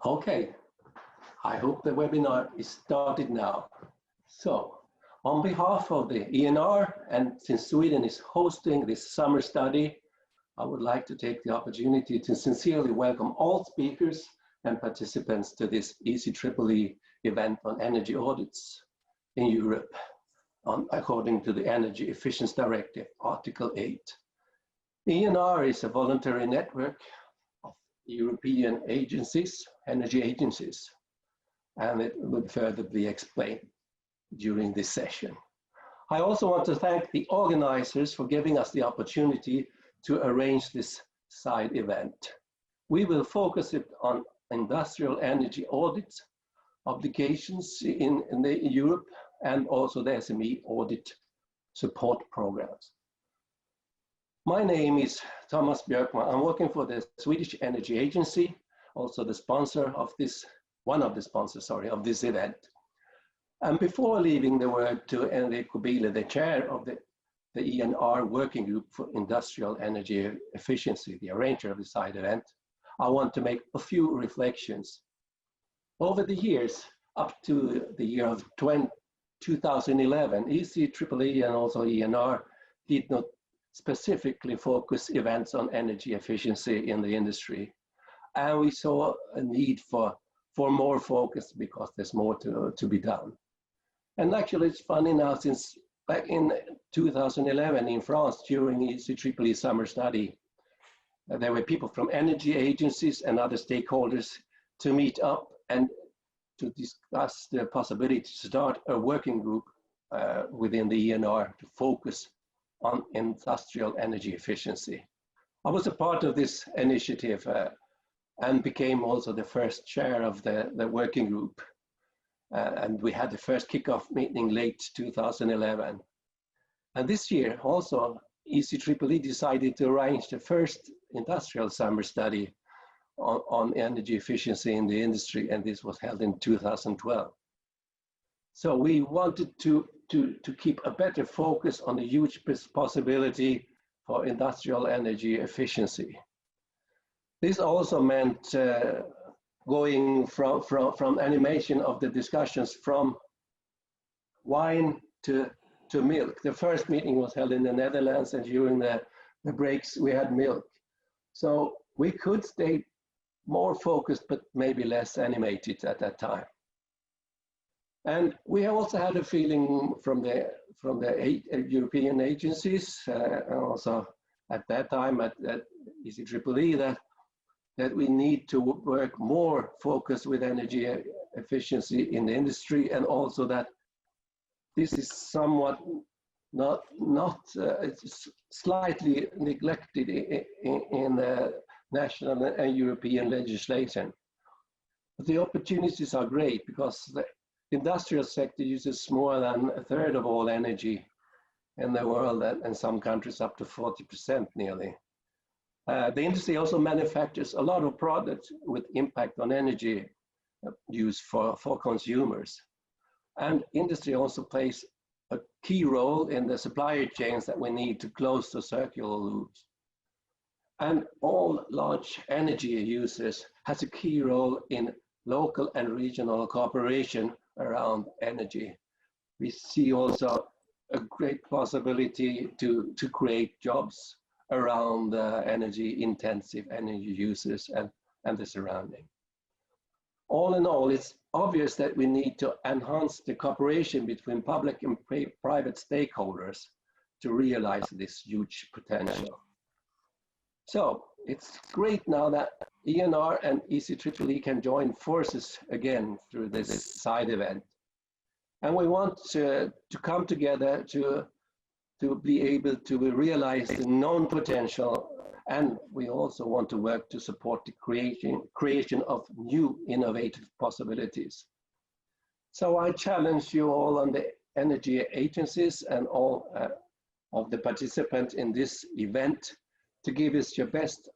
Okay, I hope the webinar is started now. So, on behalf of the ENR, and since Sweden is hosting this summer study, I would like to take the opportunity to sincerely welcome all speakers and participants to this eceee event on energy audits in Europe, according to the Energy Efficiency Directive, Article 8. ENR is a voluntary network of European agencies, energy agencies, and it will further be explained during this session. I also want to thank the organizers for giving us the opportunity to arrange this side event. We will focus it on industrial energy audits, obligations in Europe, and also the SME audit support programs. My name is Thomas Björkman. I'm working for the Swedish Energy Agency, also the sponsor of this, one of the sponsors, sorry, of this event. And before leaving the word to Enrico Biele, the chair of the ENR Working Group for Industrial Energy Efficiency, the arranger of the side event, I want to make a few reflections. Over the years, up to the year of 2011, eceee and also ENR did not specifically focus events on energy efficiency in the industry. And we saw a need for more focus because there's more to be done. And actually it's funny now, since back in 2011 in France during eceee summer study, there were people from energy agencies and other stakeholders to meet up and to discuss the possibility to start a working group within the ENR to focus on industrial energy efficiency. I was a part of this initiative and became also the first chair of the working group. And we had the first kickoff meeting late 2011. And this year also, eceee decided to arrange the first industrial summer study on energy efficiency in the industry, and this was held in 2012. So we wanted to keep a better focus on the huge possibility for industrial energy efficiency. This also meant going from animation of the discussions from wine to milk. The first meeting was held in the Netherlands, and during the breaks we had milk. So we could stay more focused, but maybe less animated at that time. And we also had a feeling from the European agencies, also at that time at eceee, that we need to work more focused with energy efficiency in the industry, and also that this is somewhat it's slightly neglected in national and European legislation. But the opportunities are great because the industrial sector uses more than a third of all energy in the world, and in some countries up to 40% nearly. The industry also manufactures a lot of products with impact on energy use for consumers. And industry also plays a key role in the supplier chains that we need to close the circular loops. And all large energy users has a key role in local and regional cooperation around energy. We see also a great possibility to create jobs around energy-intensive energy users and the surrounding. All in all, it's obvious that we need to enhance the cooperation between public and private stakeholders to realize this huge potential. So it's great now that ENR and eceee can join forces again through this side event. And we want to come together to be able to realize the known potential, and we also want to work to support the creation of new innovative possibilities. So I challenge you all on the energy agencies and all of the participants in this event to give us your best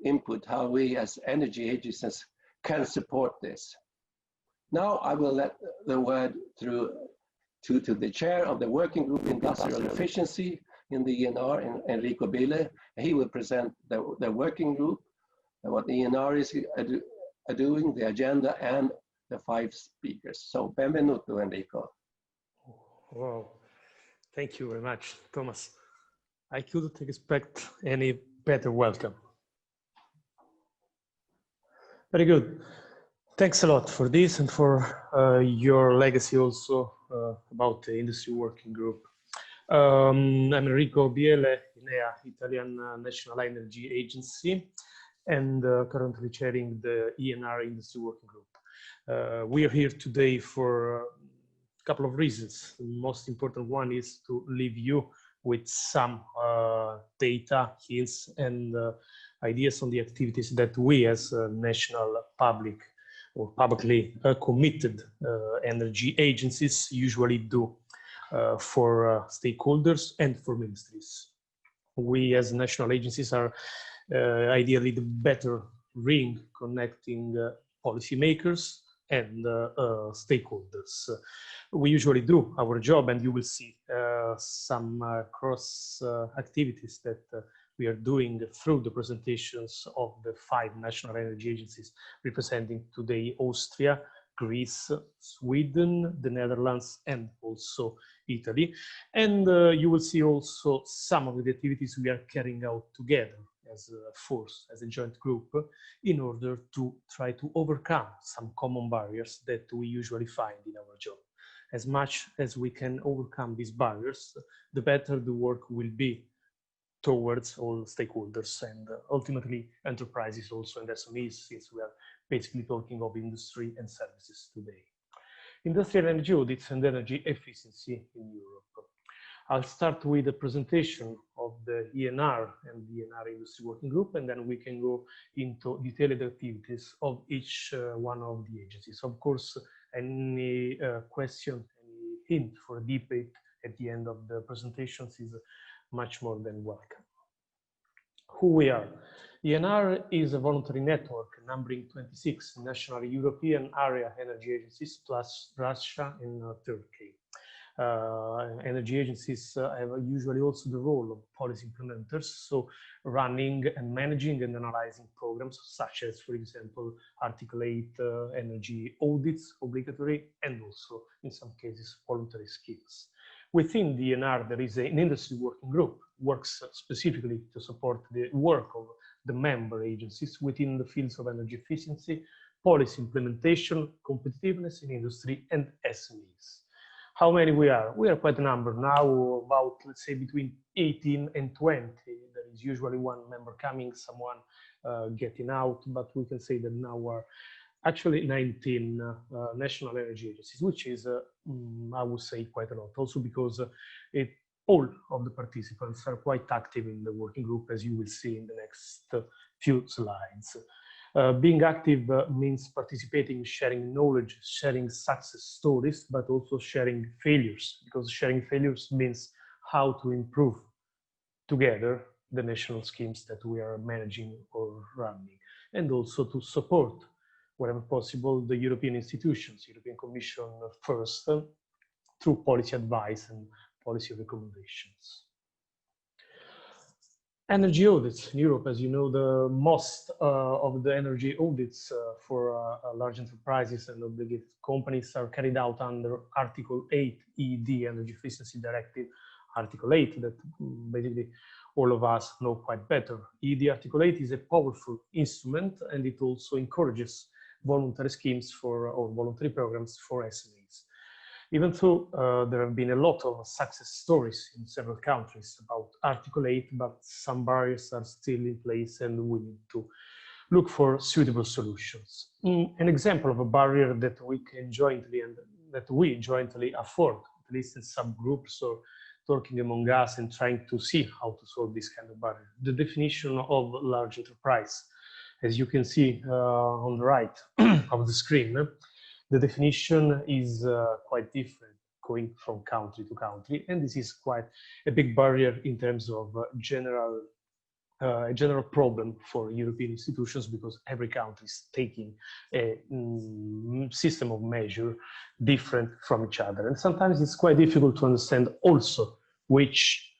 input how we as energy agencies can support this. Now I will let the word through to the chair of the Working Group Industrial Efficiency in the ENR, Enrico Biele. He will present the working group, and what the ENR is doing the agenda and the 5 speakers. So, benvenuto, Enrico. Wow, thank you very much, Thomas. I couldn't expect any better welcome. Very good. Thanks a lot for this and for your legacy also about the industry working group. I'm Enrico Biele, ENEA, Italian National Energy Agency, and currently chairing the ENR Industry Working Group. We are here today for a couple of reasons. The most important one is to leave you with some data, hints, and ideas on the activities that we as national public or publicly committed energy agencies usually do for stakeholders and for ministries. We as national agencies are ideally the better ring connecting policymakers and stakeholders. We usually do our job, and you will see some cross activities that we are doing through the presentations of the 5 national energy agencies representing today Austria, Greece, Sweden, the Netherlands, and also Italy. And you will see also some of the activities we are carrying out together as a force, as a joint group, in order to try to overcome some common barriers that we usually find in our job. As much as we can overcome these barriers, the better the work will be towards all stakeholders and ultimately enterprises also and SMEs, since we are basically talking of industry and services today. Industrial energy audits and energy efficiency in Europe. I'll start with a presentation of the ENR and the ENR Industry Working Group, and then we can go into detailed activities of each one of the agencies. Of course, any question, any hint for a debate at the end of the presentations is much more than welcome. Who we are. ENR is a voluntary network numbering 26 national European area energy agencies plus Russia and Turkey. Energy agencies have usually also the role of policy implementers, so running and managing and analyzing programs such as, for example, Article 8 energy audits, obligatory, and also in some cases voluntary schemes. Within the ENR, there is an industry working group, works specifically to support the work of the member agencies within the fields of energy efficiency, policy implementation, competitiveness in industry, and SMEs. How many we are? We are quite a number now, about, let's say, between 18 and 20. There is usually one member coming, someone getting out, but we can say that now we're actually 19 national energy agencies, which is, I would say, quite a lot. Also because all of the participants are quite active in the working group, as you will see in the next few slides. Being active means participating, sharing knowledge, sharing success stories, but also sharing failures, because sharing failures means how to improve together the national schemes that we are managing or running, and also to support, wherever possible, the European institutions, European Commission first, through policy advice and policy recommendations. Energy audits in Europe, as you know, the most of the energy audits for large enterprises and obligated companies are carried out under Article 8 ED, Energy Efficiency Directive, Article 8, that basically all of us know quite better. ED Article 8 is a powerful instrument, and it also encourages voluntary schemes for, or voluntary programs for SMEs. Even though there have been a lot of success stories in several countries about Article 8, but some barriers are still in place and we need to look for suitable solutions. An example of a barrier that we can jointly and that we jointly afford, at least in subgroups or talking among us and trying to see how to solve this kind of barrier. The definition of large enterprise. As you can see on the right of the screen, the definition is quite different going from country to country, and this is quite a big barrier in terms of a general problem for European institutions, because every country is taking a system of measure different from each other, and sometimes it's quite difficult to understand also which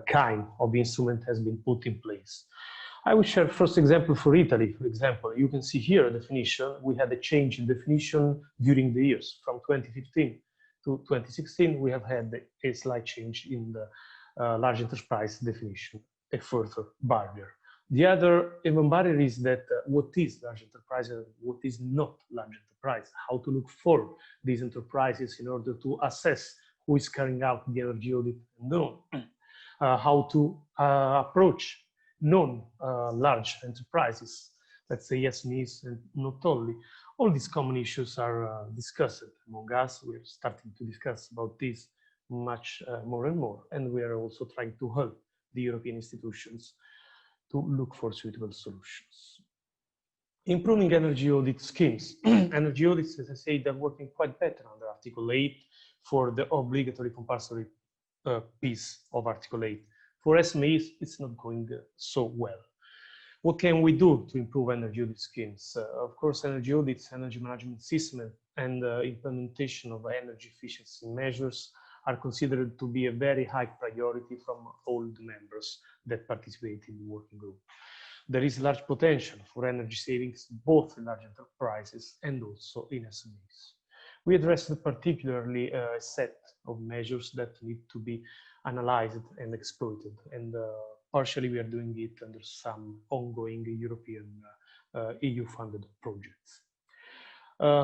kind of instrument has been put in place. I will share first example for Italy. For example, you can see here a definition. We had a change in definition during the years. From 2015 to 2016, we have had a slight change in the large enterprise definition, a further barrier. The other even barrier is that what is large enterprise and what is not large enterprise, how to look for these enterprises in order to assess who is carrying out the energy audit and no, how to approach non-large enterprises, let's say SMEs, and not only. All these common issues are discussed among us. We're starting to discuss about this much more and more, and we are also trying to help the European institutions to look for suitable solutions. Improving energy audit schemes. Energy audits, as I say, they're working quite better under Article 8 for the obligatory compulsory piece of Article 8. For SMEs, it's not going so well. What can we do to improve energy audit schemes? Of course, energy audits, energy management system, and implementation of energy efficiency measures are considered to be a very high priority from all the members that participate in the working group. There is large potential for energy savings, both in large enterprises and also in SMEs. We addressed particularly a set of measures that need to be analyzed and exploited, and partially we are doing it under some ongoing European EU-funded projects.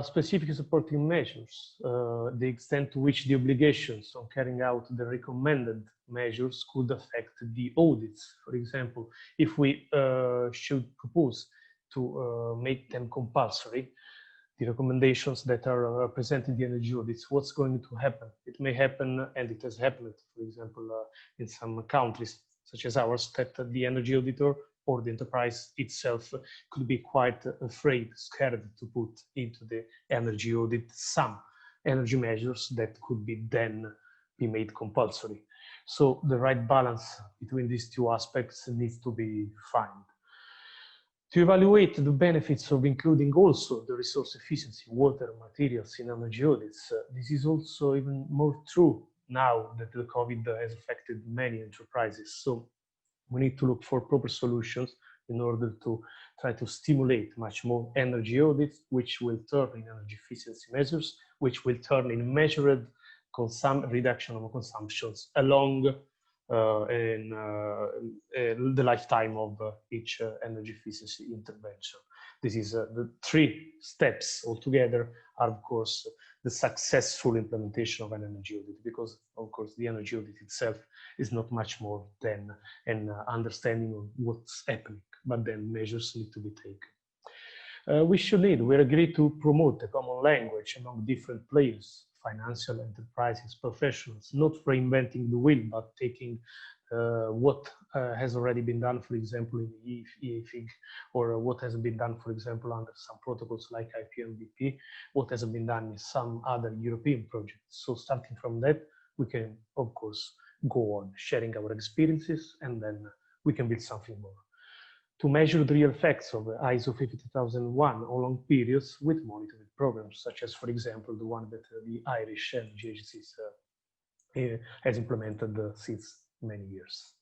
Specific supporting measures, the extent to which the obligations on carrying out the recommended measures could affect the audits. For example, if we should propose to make them compulsory, the recommendations that are presented in the energy audits, what's going to happen? It may happen, and it has happened, for example, in some countries, such as ours, that the energy auditor or the enterprise itself could be quite afraid, scared to put into the energy audit some energy measures that could be then be made compulsory. So the right balance between these two aspects needs to be found. To evaluate the benefits of including also the resource efficiency, water, materials in energy audits, this is also even more true now that the COVID has affected many enterprises. So we need to look for proper solutions in order to try to stimulate much more energy audits, which will turn in energy efficiency measures, which will turn in measured reduction of consumptions along the lifetime of each energy efficiency intervention. This is the three steps altogether are, of course, the successful implementation of an energy audit, because, of course, the energy audit itself is not much more than an understanding of what's happening, but then measures need to be taken. We agree to promote a common language among different players, financial enterprises, professionals, not reinventing the wheel, but taking what has already been done, for example, in the EFIG, or what has been done, for example, under some protocols like IPMVP, what has been done in some other European projects. So starting from that, we can, of course, go on sharing our experiences, and then we can build something more. To measure the real effects of ISO 50001 on long periods with monitoring programs, such as, for example, the one that the Irish Energy Agency has implemented since many years.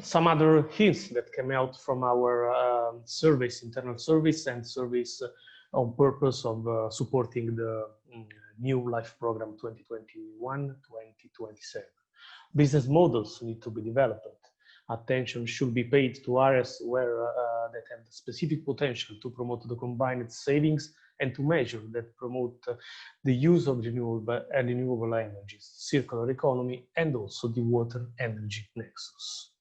Some other hints that came out from our surveys, internal surveys, and surveys on purpose of supporting the new LIFE program 2021-2027. Business models need to be developed. Attention should be paid to areas where that have the specific potential to promote the combined savings and to measure that promote the use of renewable energies, circular economy, and also the water energy nexus.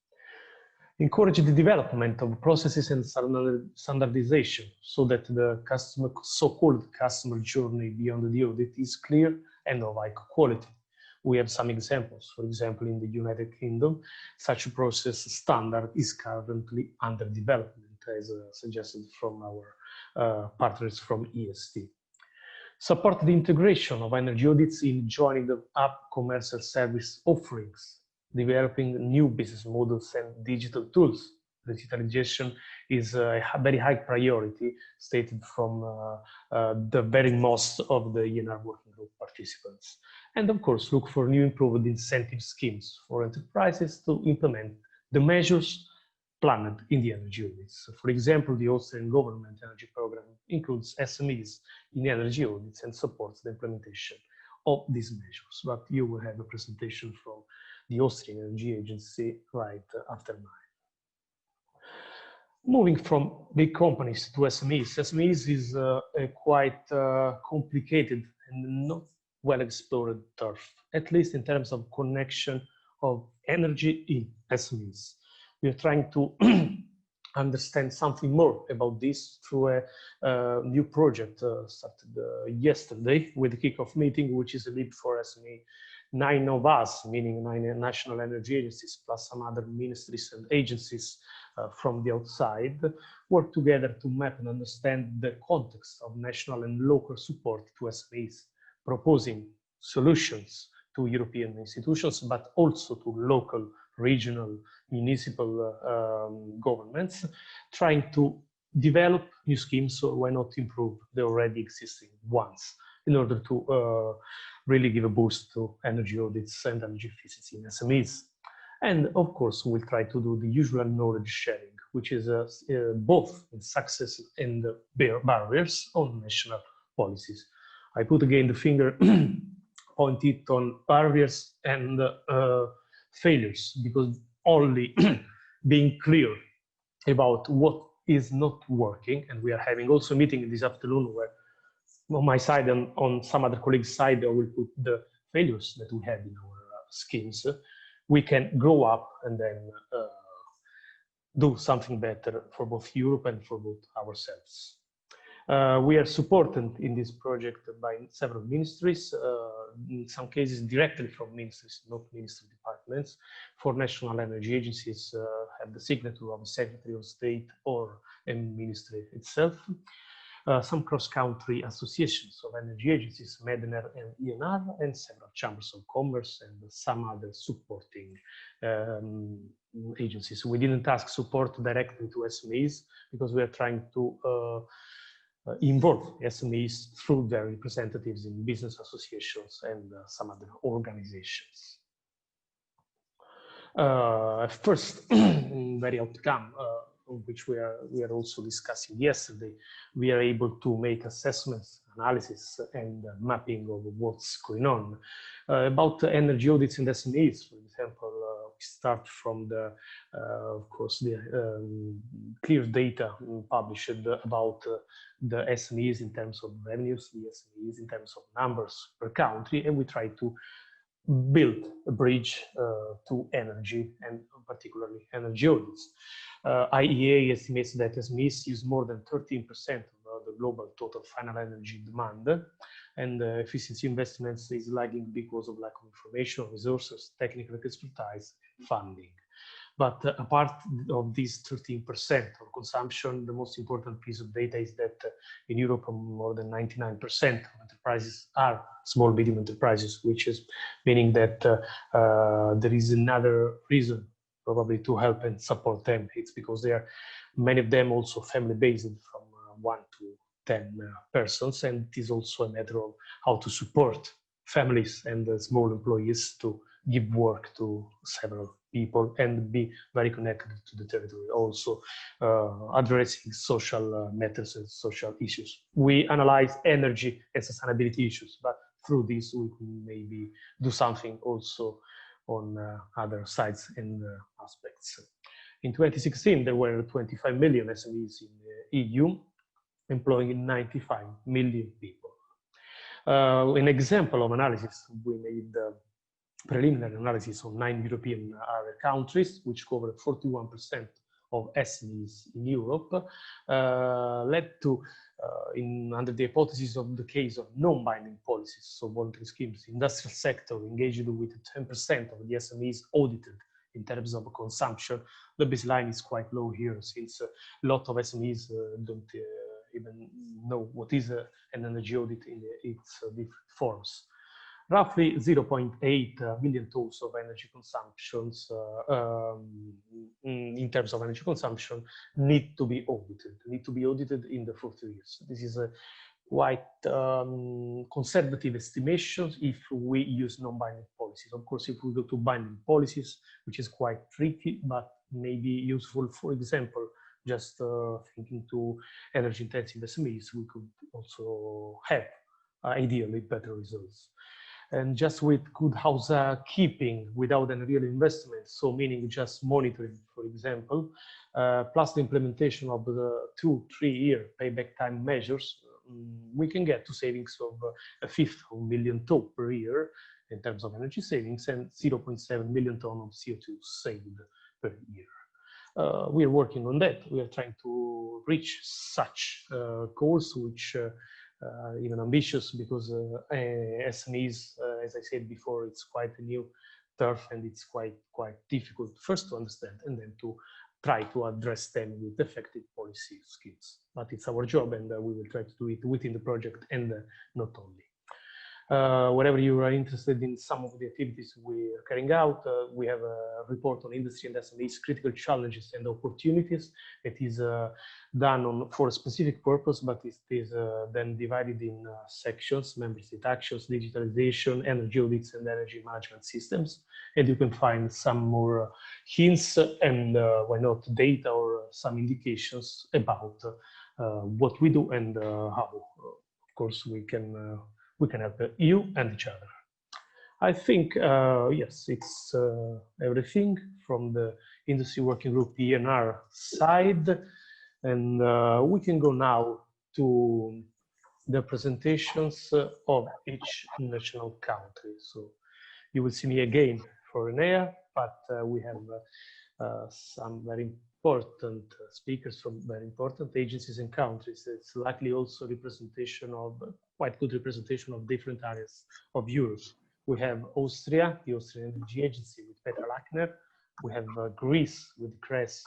Encourage the development of processes and standardization so that the so-called customer journey beyond the audit is clear and of high quality. We have some examples. For example, in the United Kingdom, such a process standard is currently under development, as suggested from our partners from EST. Support the integration of energy audits in joining up commercial service offerings, developing new business models and digital tools. Digitalization is a very high priority stated from the very most of the ENR working group participants. And of course, look for new improved incentive schemes for enterprises to implement the measures planned in the energy audits. For example, the Austrian government energy program includes SMEs in energy audits and supports the implementation of these measures. But you will have a presentation from the Austrian Energy Agency right after mine. Moving from big companies to SMEs. SMEs is a quite complicated and not well explored turf, at least in terms of connection of energy in SMEs. We are trying to understand something more about this through a new project started yesterday with the kickoff meeting, which is a lead for SME. 9 of us, meaning 9 national energy agencies, plus some other ministries and agencies from the outside, work together to map and understand the context of national and local support to SMEs, proposing solutions to European institutions, but also to local, regional, municipal governments, trying to develop new schemes, so why not improve the already existing ones in order to really give a boost to energy audits and energy efficiency in SMEs. And of course, we'll try to do the usual knowledge sharing, which is both in success and barriers on national policies. I put again the finger pointed on barriers and failures, because only being clear about what is not working, and we are having also a meeting this afternoon where on my side and on some other colleagues' side, I will put the failures that we have in our schemes. We can grow up and then do something better for both Europe and for both ourselves. We are supported in this project by several ministries, in some cases directly from ministries, not ministry departments. For national energy agencies, have the signature of a Secretary of State or a ministry itself. Some cross-country associations of energy agencies, ENR and ENR, and several chambers of commerce and some other supporting agencies. We didn't ask support directly to SMEs because we are trying to involve SMEs through their representatives in business associations and some other organizations. First, very outcome, which we are also discussing yesterday, we are able to make assessments, analysis, and mapping of what's going on. About energy audits and SMEs, for example, we start from the, of course, the clear data published about the SMEs in terms of revenues, the SMEs in terms of numbers per country, and we try to build a bridge to energy and particularly energy audits. IEA estimates that SMEs use more than 13% of the global total final energy demand, and efficiency investments is lagging because of lack of information, resources, technical expertise, funding. But apart of this 13% of consumption, the most important piece of data is that in Europe, more than 99% of enterprises are small, medium enterprises, which is meaning that there is another reason probably to help and support them. It's because they are, many of them also family-based from 1 to 10 persons, and it is also a matter of how to support families and small employees to give work to several people and be very connected to the territory, also addressing social matters and social issues. We analyze energy and sustainability issues, but through this we can maybe do something also on other sides and aspects. In 2016, there were 25 million SMEs in the EU, employing 95 million people. An example of analysis, we made preliminary analysis on 9 European other countries, which covered 41% of SMEs in Europe, led to, under the hypothesis of the case of non-binding policies, so voluntary schemes, industrial sector engaged with 10% of the SMEs audited in terms of consumption. The baseline is quite low here, since a lot of SMEs don't even know what is an energy audit in its different forms. Roughly 0.8 million tons of energy consumptions, in terms of energy consumption, need to be audited in the 40 years. This is a quite conservative estimation if we use non-binding policies. Of course, if we go to binding policies, which is quite tricky, but may be useful. For example, just thinking to energy-intensive SMEs, we could also have ideally better results. And just with good housekeeping without any real investment, so meaning just monitoring, for example, plus the implementation of the 2-3 year payback time measures, we can get to savings of a fifth of a million ton per year in terms of energy savings and 0.7 million ton of CO2 saved per year. We are working on that. We are trying to reach such goals, which even ambitious, because SMEs, as I said before, it's quite a new turf and it's quite difficult first to understand and then to try to address them with effective policy skills. But it's our job, and we will try to do it within the project and not only. Wherever you are interested in some of the activities we are carrying out, we have a report on industry and SMEs critical challenges and opportunities. It is done for a specific purpose, but it is then divided in sections: member state actions, digitalization, energy audits, and energy management systems. And you can find some more hints and why not data or some indications about what we do and how, of course, we can help you and each other. I think, yes, it's everything from the Industry Working Group ENR side. And we can go now to the presentations of each national country. So you will see me again for ENEA, but we have some very important speakers from very important agencies and countries. It's likely also representation of, quite good representation of different areas of Europe. We have Austria, the Austrian Energy Agency with Petra Lackner. We have Greece with CRES,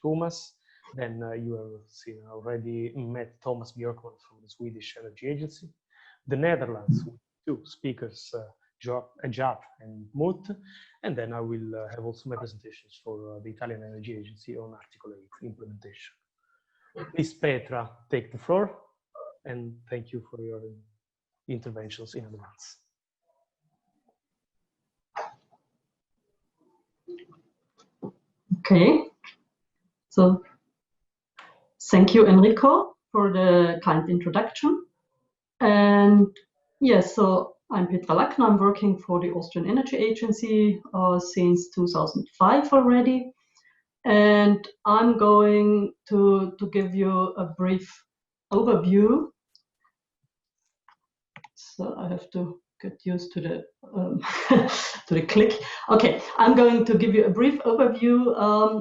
Goumas. Then you have seen already met Thomas Björkman from the Swedish Energy Agency. The Netherlands with two speakers, Jaap and Moot. And then I will have also my presentations for the Italian Energy Agency on Article 8 implementation. Please, Petra, take the floor. And thank you for your interventions in advance. Okay, so thank you, Enrico, for the kind introduction. And yes, so I'm Petra Lackner. I'm working for the Austrian Energy Agency since 2005 already. And I'm going to give you a brief overview. So I have to get used to the to the click. Okay, I'm going to give you a brief overview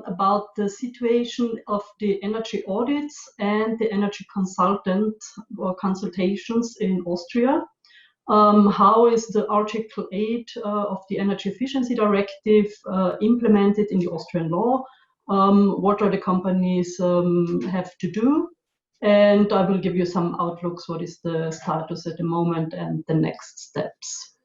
about the situation of the energy audits and the energy consultant or consultations in Austria. How is the Article 8 of the Energy Efficiency Directive implemented in the Austrian law? What are the companies have to do? And I will give you some outlooks, what is the status at the moment and the next steps.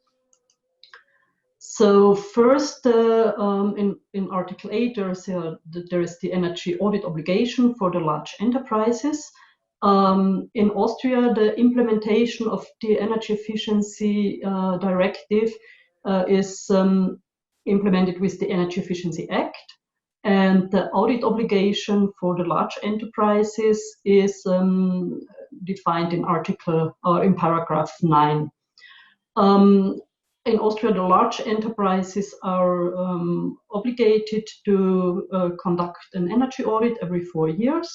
So first, in Article 8, there is the energy audit obligation for the large enterprises. In Austria, the implementation of the Energy Efficiency Directive is implemented with the Energy Efficiency Act. And the audit obligation for the large enterprises is defined in in paragraph 9. In Austria, the large enterprises are obligated to conduct an energy audit every 4 years.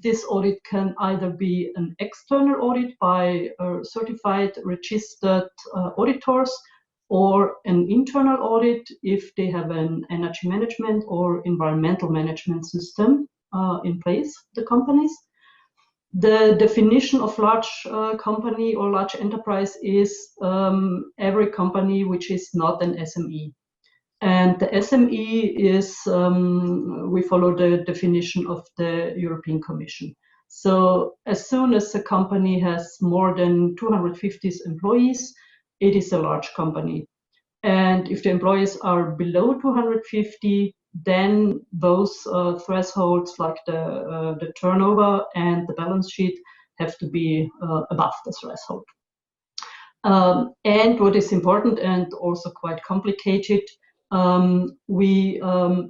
This audit can either be an external audit by certified, registered auditors, or an internal audit if they have an energy management or environmental management system in place, the companies. The definition of large company or large enterprise is every company which is not an SME. And the SME is, we follow the definition of the European Commission. So as soon as a company has more than 250 employees, it is a large company. And if the employees are below 250, then those thresholds like the turnover and the balance sheet have to be above the threshold. And what is important and also quite complicated, we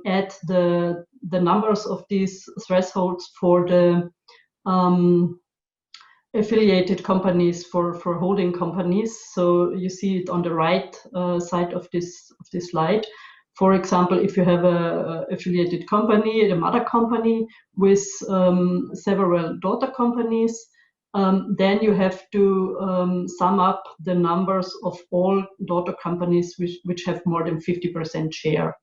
add the numbers of these thresholds for the affiliated companies, for holding companies. So you see it on the right side of this slide. For example, if you have a affiliated company, a mother company with several daughter companies, then you have to sum up the numbers of all daughter companies which have more than 50% share.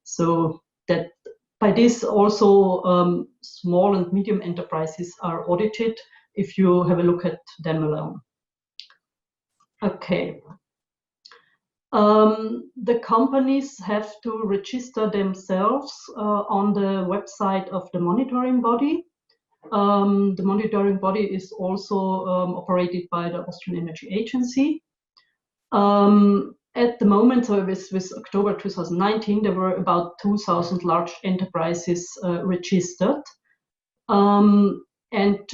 So that by this also small and medium enterprises are audited if you have a look at them alone. Okay. The companies have to register themselves on the website of the monitoring body. The monitoring body is also operated by the Austrian Energy Agency. At the moment, so with October 2019, there were about 2,000 large enterprises registered, and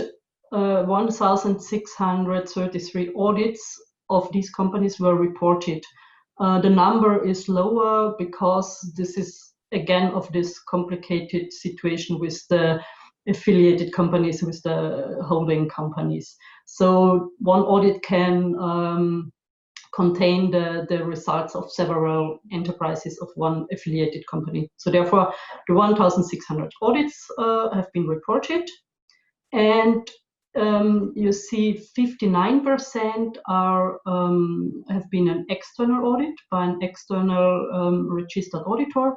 1,633 audits of these companies were reported. The number is lower because this is again of this complicated situation with the affiliated companies, with the holding companies. So one audit can contain the results of several enterprises of one affiliated company. So therefore, the 1,600 audits have been reported, and you see 59% are have been an external audit by an external registered auditor,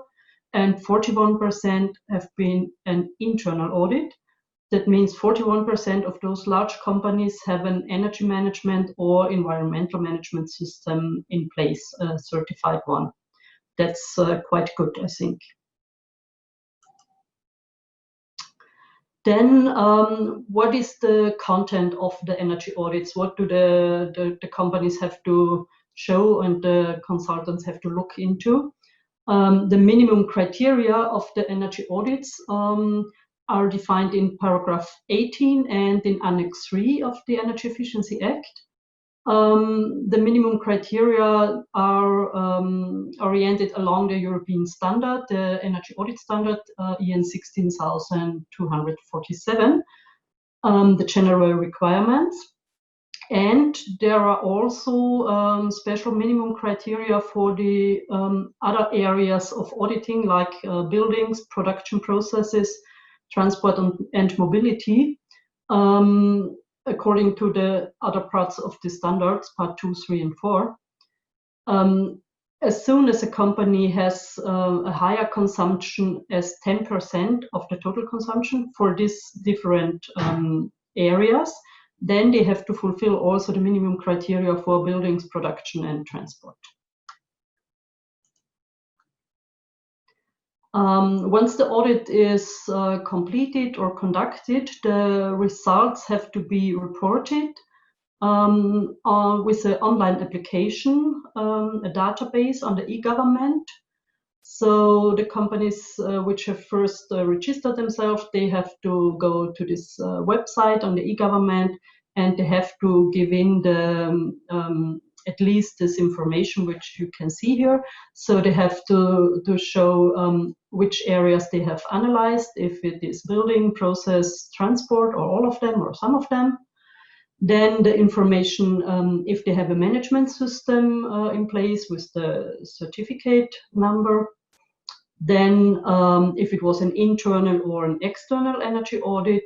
and 41% have been an internal audit. That means 41% of those large companies have an energy management or environmental management system in place, a certified one. That's quite good, I think. Then what is the content of the energy audits? What do the companies have to show and the consultants have to look into? The minimum criteria of the energy audits are defined in paragraph 18 and in Annex 3 of the Energy Efficiency Act. The minimum criteria are oriented along the European standard, the energy audit standard, EN 16247, the general requirements. And there are also special minimum criteria for the other areas of auditing, like buildings, production processes, transport and mobility, according to the other parts of the standards, part 2, 3, and 4. As soon as a company has a higher consumption as 10% of the total consumption for these different areas, then they have to fulfill also the minimum criteria for buildings, production, and transport. Once the audit is completed or conducted, the results have to be reported with an online application, a database on the e-government. So the companies which have first registered themselves, they have to go to this website on the e-government, and they have to give in the at least this information which you can see here. So they have to show which areas they have analyzed, if it is building, process, transport, or all of them, or some of them. Then the information, if they have a management system in place with the certificate number. Then if it was an internal or an external energy audit,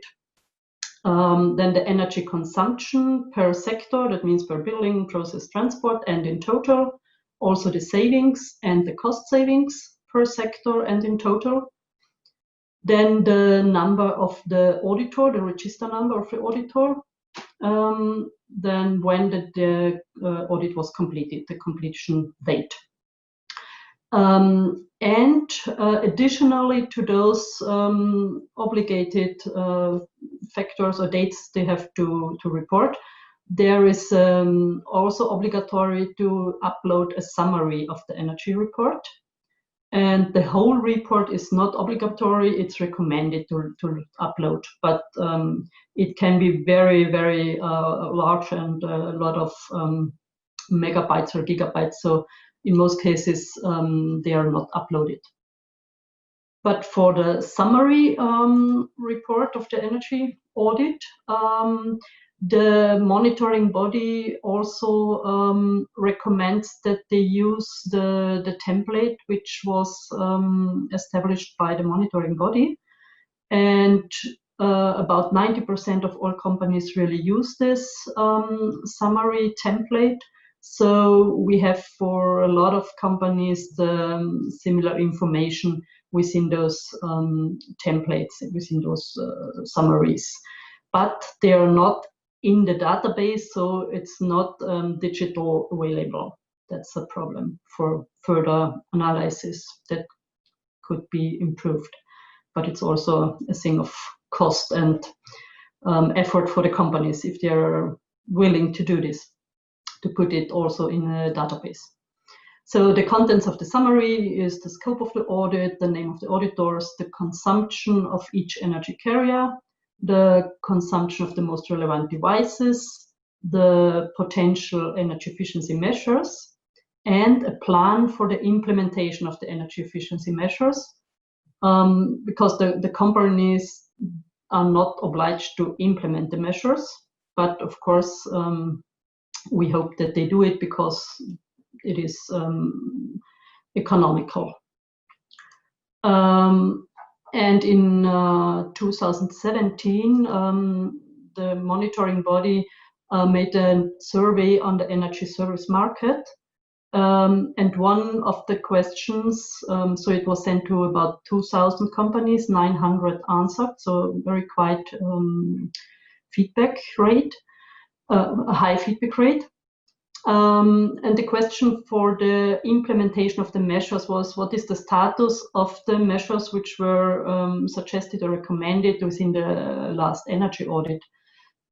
then the energy consumption per sector, that means per building, process, transport, and in total, also the savings and the cost savings per sector and in total. Then the number of the auditor, the register number of the auditor, then when the audit was completed, the completion date. And additionally to those obligated factors or dates they have to report, there is also obligatory to upload a summary of the energy report. And the whole report is not obligatory, it's recommended to upload, but it can be very, very large and a lot of megabytes or gigabytes. So in most cases, they are not uploaded. But for the summary report of the energy audit, the monitoring body also recommends that they use the template which was established by the monitoring body. And about 90% of all companies really use this summary template. So we have for a lot of companies the similar information within those templates, within those summaries. But they are not in the database, so it's not digital available. That's a problem for further analysis that could be improved. But it's also a thing of cost and effort for the companies if they're willing to do this, to put it also in a database. So the contents of the summary is the scope of the audit, the name of the auditors, the consumption of each energy carrier, the consumption of the most relevant devices, the potential energy efficiency measures, and a plan for the implementation of the energy efficiency measures, because the companies are not obliged to implement the measures, but of course we hope that they do it because it is economical. And in 2017, the monitoring body made a survey on the energy service market. And one of the questions, so it was sent to about 2,000 companies, 900 answered, so very quite feedback rate, a high feedback rate. And the question for the implementation of the measures was, what is the status of the measures which were suggested or recommended within the last energy audit?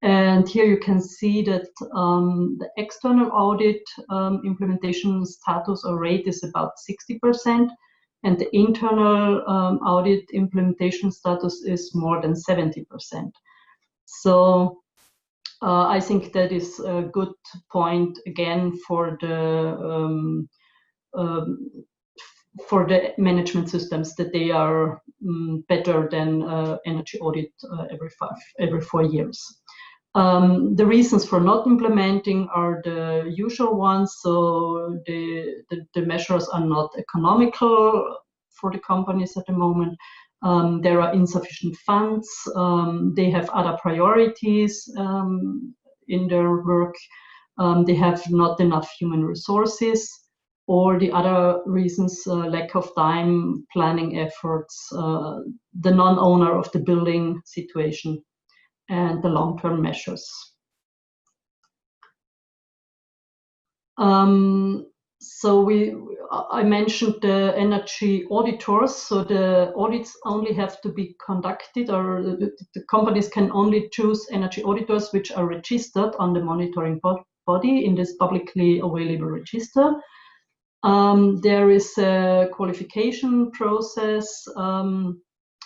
And here you can see that the external audit implementation status or rate is about 60%, and the internal audit implementation status is more than 70%. So I think that is a good point again for the management systems, that they are better than energy audit every 4 years. The reasons for not implementing are the usual ones. So the measures are not economical for the companies at the moment. There are insufficient funds. They have other priorities in their work. They have not enough human resources, or the other reasons, lack of time, planning efforts, the non-owner of the building situation, and the long-term measures. So I mentioned the energy auditors. So the audits only have to be conducted, or the companies can only choose energy auditors which are registered on the monitoring body in this publicly available register. There is a qualification process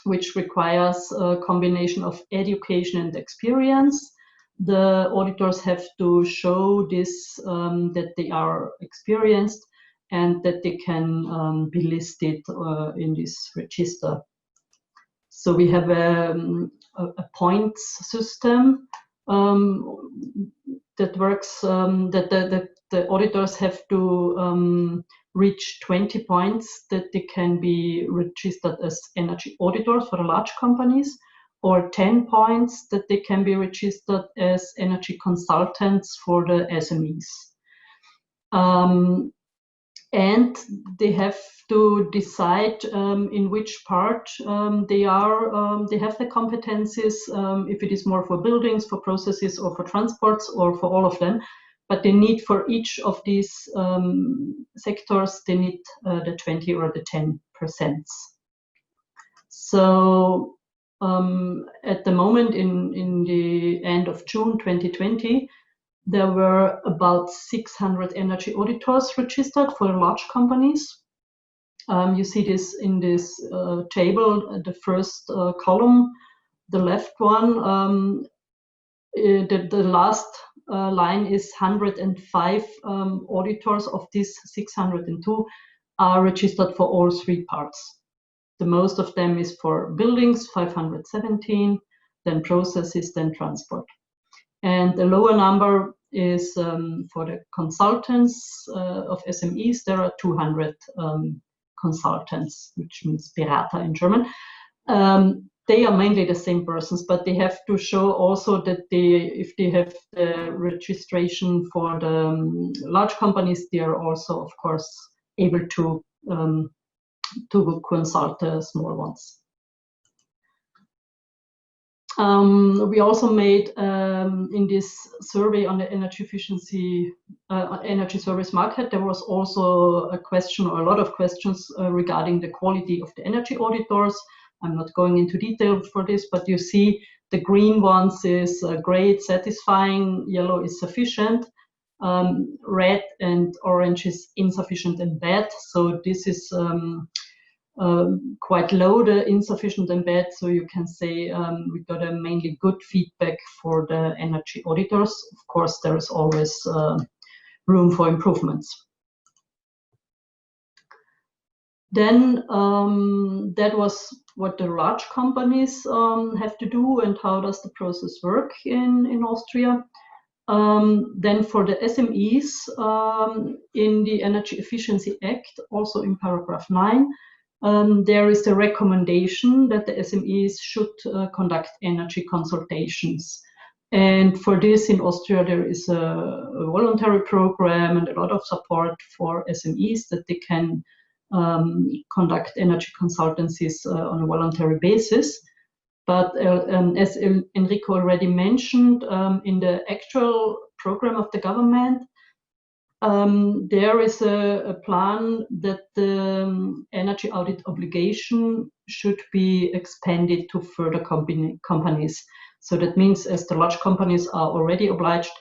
which requires a combination of education and experience. The auditors have to show this, that they are experienced and that they can be listed in this register. So we have a points system that works, that the auditors have to reach 20 points that they can be registered as energy auditors for the large companies, or 10 points that they can be registered as energy consultants for the SMEs. And they have to decide in which part they have the competencies, if it is more for buildings, for processes, or for transports, or for all of them. But they need, for each of these sectors, they need the 20 or the 10%. So at the moment, in the end of June 2020, there were about 600 energy auditors registered for large companies. You see this in this table, the first column, the left one. The last line is 105 auditors. Of these, 602 are registered for all three parts. The most of them is for buildings, 517, then processes, then transport. And the lower number is for the consultants of SMEs. There are 200 consultants, which means Berater in German. They are mainly the same persons, but they have to show also that if they have the registration for the large companies, they are also, of course, able to consult the small ones. We also made in this survey on the energy efficiency, energy service market, there was also a question or a lot of questions regarding the quality of the energy auditors. I'm not going into detail for this, but you see the green ones is great, satisfying, yellow is sufficient, red and orange is insufficient and bad. So this is quite low, the insufficient and bad. So you can say we got a mainly good feedback for the energy auditors. Of course, there is always room for improvements. Then that was what the large companies have to do and how does the process work in Austria. Then for the SMEs, in the Energy Efficiency Act, also in paragraph 9, there is a recommendation that the SMEs should conduct energy consultations. And for this in Austria, there is a voluntary program and a lot of support for SMEs that they can conduct energy consultancies on a voluntary basis. But as Enrico already mentioned, in the actual program of the government, there is a plan that the energy audit obligation should be expanded to further companies. So that means as the large companies are already obliged,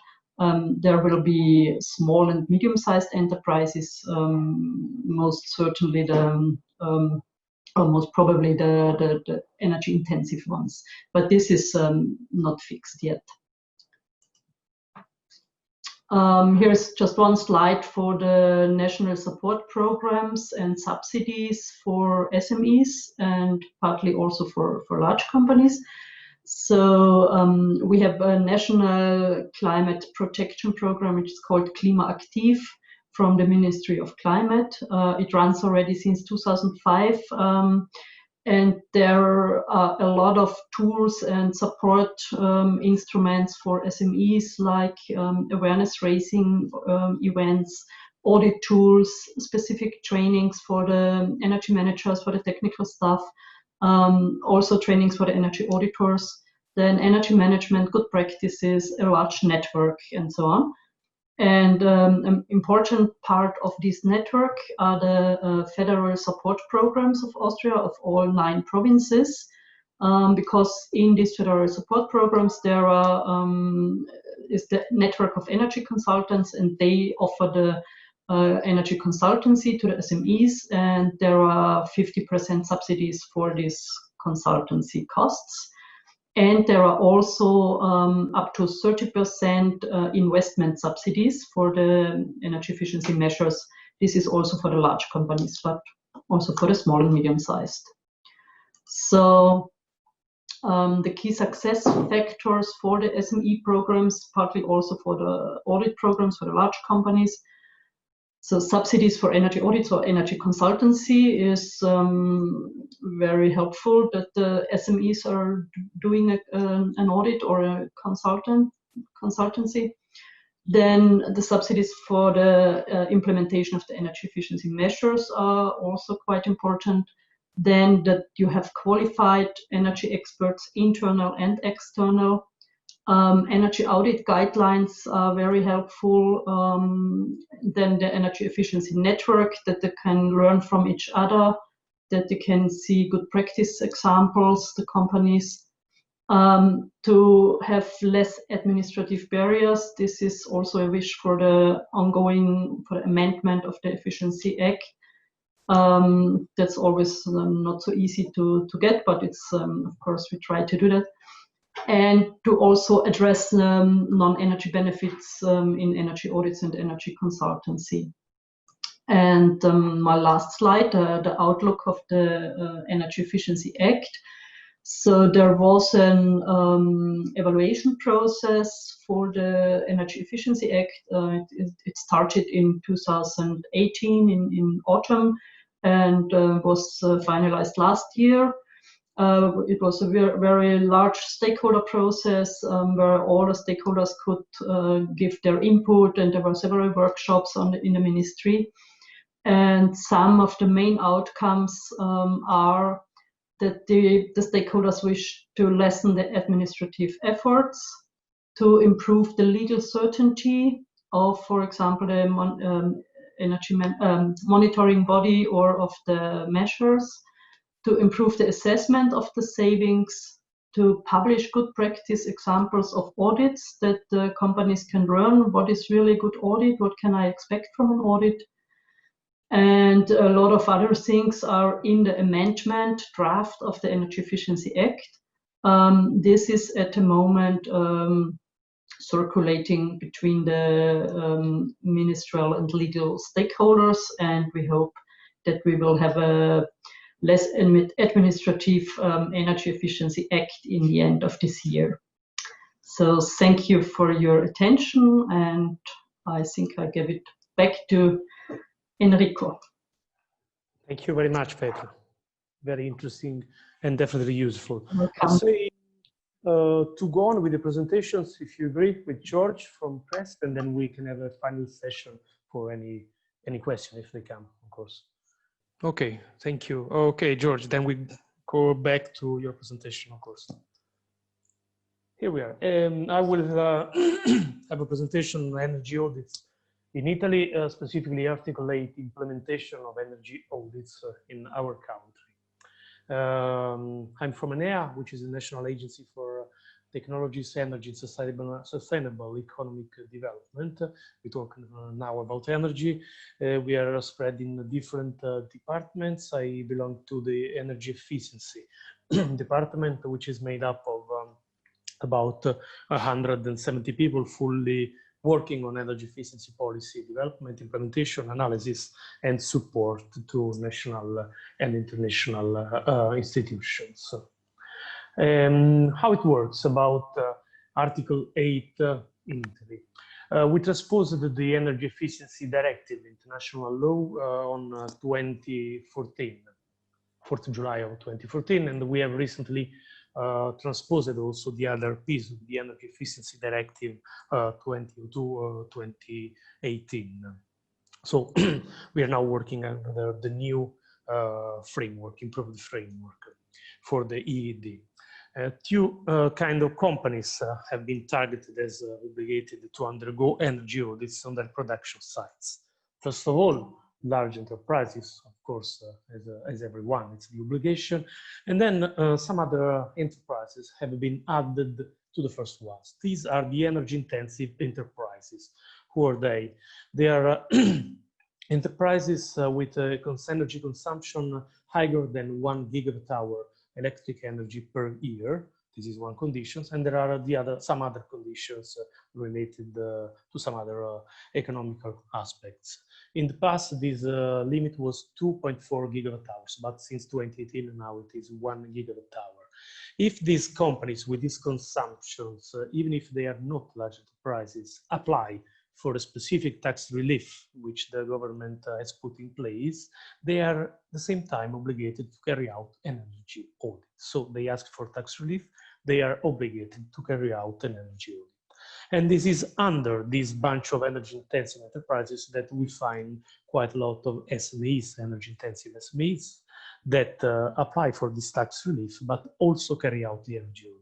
there will be small and medium-sized enterprises, most certainly most probably the energy-intensive ones. But this is not fixed yet. Here's just one slide for the national support programs and subsidies for SMEs and partly also for large companies. So we have a national climate protection program, which is called Klimaaktiv from the Ministry of Climate. It runs already since 2005. And there are a lot of tools and support instruments for SMEs, like awareness raising events, audit tools, specific trainings for the energy managers, for the technical staff, also trainings for the energy auditors, then energy management, good practices, a large network, and so on. And an important part of this network are the federal support programs of Austria, of all 9 provinces, because in these federal support programs there are is the network of energy consultants, and they offer the energy consultancy to the SMEs, and there are 50% subsidies for these consultancy costs. And there are also up to 30% investment subsidies for the energy efficiency measures. This is also for the large companies, but also for the small and medium-sized. So the key success factors for the SME programs, partly also for the audit programs for the large companies. So subsidies for energy audits or energy consultancy is very helpful, that the SMEs are doing an audit or a consultancy. Then the subsidies for the implementation of the energy efficiency measures are also quite important. Then that you have qualified energy experts, internal and external. Energy audit guidelines are very helpful. Then the energy efficiency network, that they can learn from each other, that they can see good practice examples, the companies, to have less administrative barriers. This is also a wish for the ongoing, for the amendment of the Efficiency Act. That's always not so easy to get, but it's, of course, we try to do that. and to also address non-energy benefits in energy audits and energy consultancy. And my last slide, the outlook of the Energy Efficiency Act. So there was an evaluation process for the Energy Efficiency Act. It started in 2018 in autumn and was finalized last year. It was a very large stakeholder process where all the stakeholders could give their input, and there were several workshops in the ministry. And some of the main outcomes are that the stakeholders wish to lessen the administrative efforts, to improve the legal certainty of, for example, the energy monitoring body or of the measures, to improve the assessment of the savings, to publish good practice examples of audits that the companies can learn. What is really good audit? What can I expect from an audit? And a lot of other things are in the amendment draft of the Energy Efficiency Act. This is at the moment circulating between the ministerial and legal stakeholders, and we hope that we will have a less administrative Energy Efficiency Act in the end of this year. So thank you for your attention, and I think I give it back to Enrico. Thank you very much, Petra. Very interesting and definitely useful. Welcome. I'll say to go on with the presentations, if you agree, with George from CRES, and then we can have a final session for any question if they come, of course. Okay, thank you. Okay, George, then we go back to your presentation, of course. Here we are. I will have a presentation on energy audits in Italy, specifically articulate implementation of energy audits in our country. I'm from ENEA, which is the National Agency for Technologies, Energy, and Sustainable Economic Development. We talk now about energy. We are spread in different departments. I belong to the energy efficiency department, which is made up of about 170 people fully working on energy efficiency policy development, implementation, analysis, and support to national and international institutions. How it works about Article 8 in Italy. We transposed the Energy Efficiency Directive, international law, on 2014, 4th of July of 2014, and we have recently transposed also the other piece of the Energy Efficiency Directive 2018. So we are now working under the new framework, improved framework for the EED. Two kind of companies have been targeted as obligated to undergo energy audits on their production sites. First of all, large enterprises, of course, as everyone, it's the obligation. And then some other enterprises have been added to the first ones. These are the energy intensive enterprises. Who are they? They are enterprises with energy consumption higher than 1 gigawatt-hour electric energy per year. This is one condition, and there are some other conditions related to some other economical aspects. In the past, this limit was 2.4 gigawatt-hours, but since 2018 now it is 1 gigawatt-hour. If these companies with these consumptions, even if they are not large enterprises, apply for a specific tax relief which the government has put in place, they are at the same time obligated to carry out an energy audit. So they ask for tax relief, they are obligated to carry out an energy audit. And this is under this bunch of energy intensive enterprises that we find quite a lot of SMEs, energy intensive SMEs, that apply for this tax relief, but also carry out the energy audit.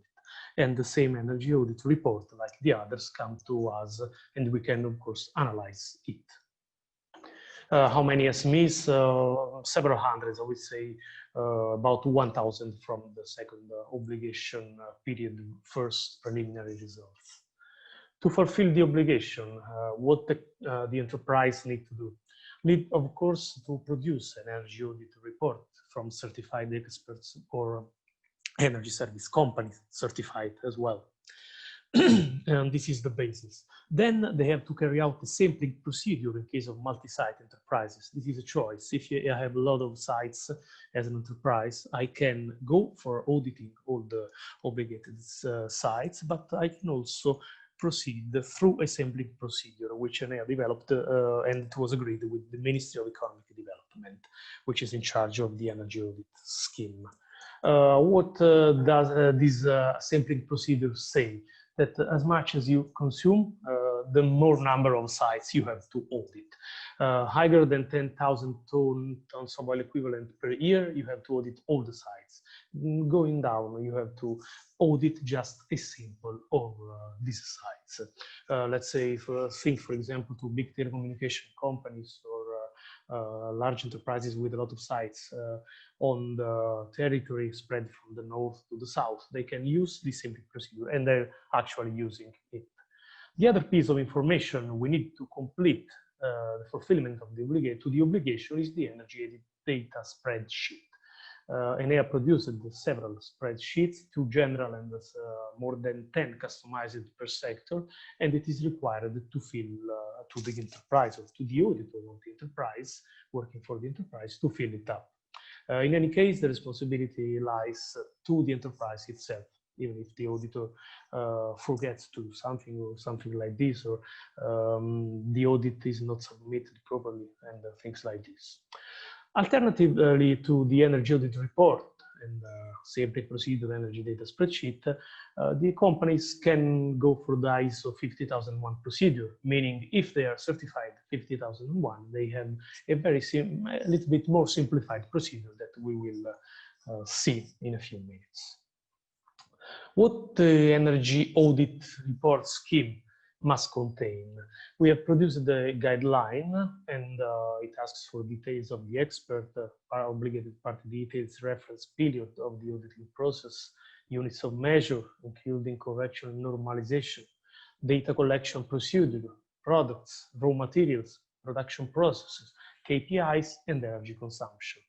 And the same energy audit report, like the others, come to us, and we can, of course, analyze it. How many SMEs? Several hundreds, I would say, about 1,000 from the second obligation period, first preliminary results. To fulfill the obligation, what the enterprise need to do? Need, of course, to produce an energy audit report from certified experts or energy service companies certified as well. And this is the basis. Then they have to carry out the sampling procedure in case of multi-site enterprises. This is a choice. If I have a lot of sites as an enterprise, I can go for auditing all the obligated sites, but I can also proceed through a sampling procedure, which ENEA developed and it was agreed with the Ministry of Economic Development, which is in charge of the energy audit scheme. What does this sampling procedure say? That as much as you consume, the more number of sites you have to audit. Higher than 10,000 tons of oil equivalent per year, you have to audit all the sites. Going down, you have to audit just a sample of these sites. Let's say, think for example to big telecommunication companies or large enterprises with a lot of sites on the territory spread from the north to the south. They can use this sampling procedure, and they're actually using it. The other piece of information we need to complete the fulfillment of the obligation is the energy data spreadsheet. ENEA produced several spreadsheets, 2 general and more than 10 customized per sector, and it is required to fill to the enterprise or to the auditor of the enterprise, working for the enterprise, to fill it up. In any case, the responsibility lies to the enterprise itself, even if the auditor forgets to do something or something like this, or the audit is not submitted properly, and things like this. Alternatively to the energy audit report and sampling procedure energy data spreadsheet, the companies can go for the ISO 50001 procedure, meaning if they are certified 50001, they have a a little bit more simplified procedure that we will see in a few minutes. What the energy audit report scheme must contain. We have produced the guideline, and it asks for details of the expert, obligated party details, reference period of the auditing process, units of measure, including correction and normalization, data collection procedure, products, raw materials, production processes, KPIs, and energy consumption.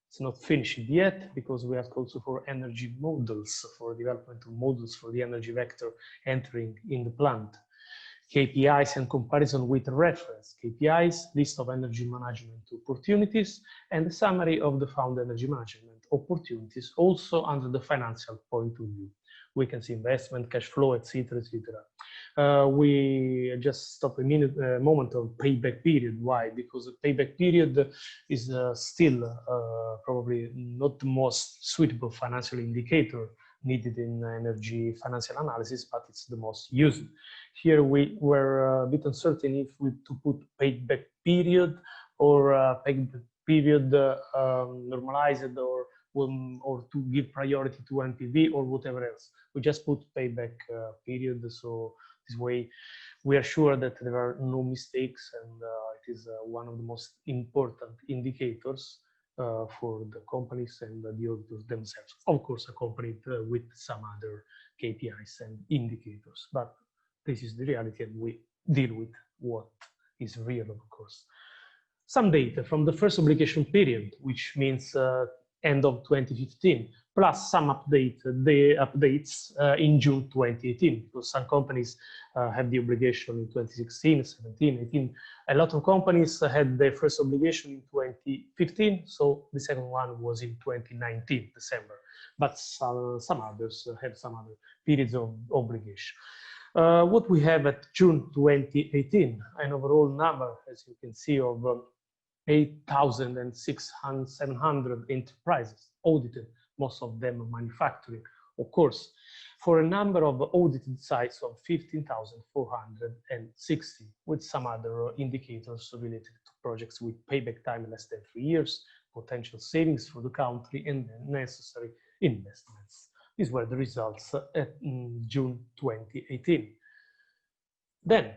It's not finished yet because we ask also for energy models, for development of models for the energy vector entering in the plant. KPIs and comparison with reference KPIs, list of energy management opportunities, and a summary of the found energy management opportunities, also under the financial point of view. We can see investment, cash flow, etc., etc. We just stop a moment of payback period. Why? Because the payback period is still probably not the most suitable financial indicator needed in energy financial analysis, but it's the most used. Here we were a bit uncertain if we to put payback period or payback period normalized or to give priority to NPV or whatever else. We just put payback period, so this way we are sure that there are no mistakes, and it is one of the most important indicators for the companies and the auditors themselves, of course accompanied with some other KPIs and indicators, but this is the reality and we deal with what is real, of course. Some data from the first obligation period, which means end of 2015, plus some updates in June 2018, because some companies had the obligation in 2016, 17, 18. A lot of companies had their first obligation in 2015, so the second one was in 2019, December. But some others had some other periods of obligation. What we have at June 2018, an overall number, as you can see, of 8,700 enterprises audited, most of them manufacturing, of course, for a number of audited sites of 15,460, with some other indicators related to projects with payback time less than 3 years, potential savings for the country, and necessary investments. These were the results at June 2018. Then,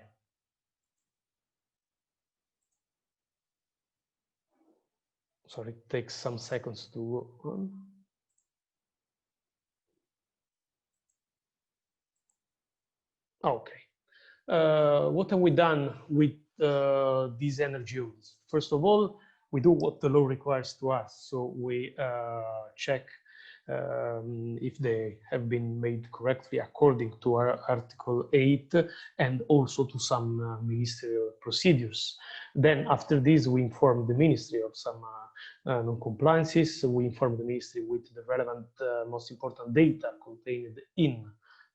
sorry, it takes some seconds to run. Okay. What have we done with these energy audits? First of all, we do what the law requires to us. So we check if they have been made correctly according to our Article 8 and also to some ministerial procedures. Then after this, we inform the ministry of some non-compliances. We inform the ministry with the relevant, most important data contained in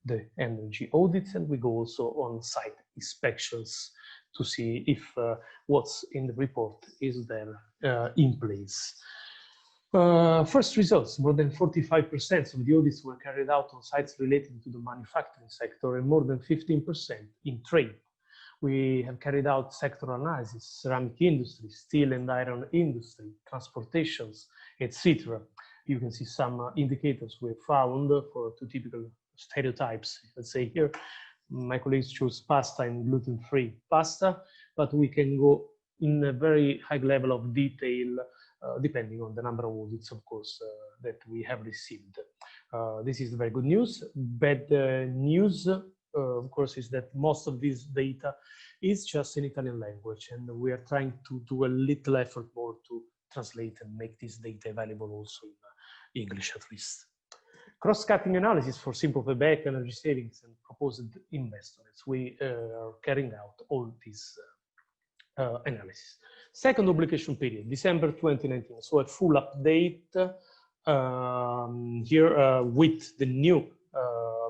the energy audits, and we go also on site inspections to see if what's in the report is there in place. First results, more than 45% of the audits were carried out on sites related to the manufacturing sector and more than 15% in trade. We have carried out sector analysis, ceramic industry, steel and iron industry, transportations, etc. You can see some indicators we found for two typical stereotypes. Let's say here, my colleagues choose pasta and gluten-free pasta, but we can go in a very high level of detail depending on the number of audits, of course, that we have received. This is very good news. Bad news, of course, is that most of this data is just in Italian language, and we are trying to do a little effort more to translate and make this data available also in English at least. Cross-cutting analysis for simple payback, energy savings, and proposed investments. We are carrying out all these analysis. Second obligation period, December 2019. So a full update here with the new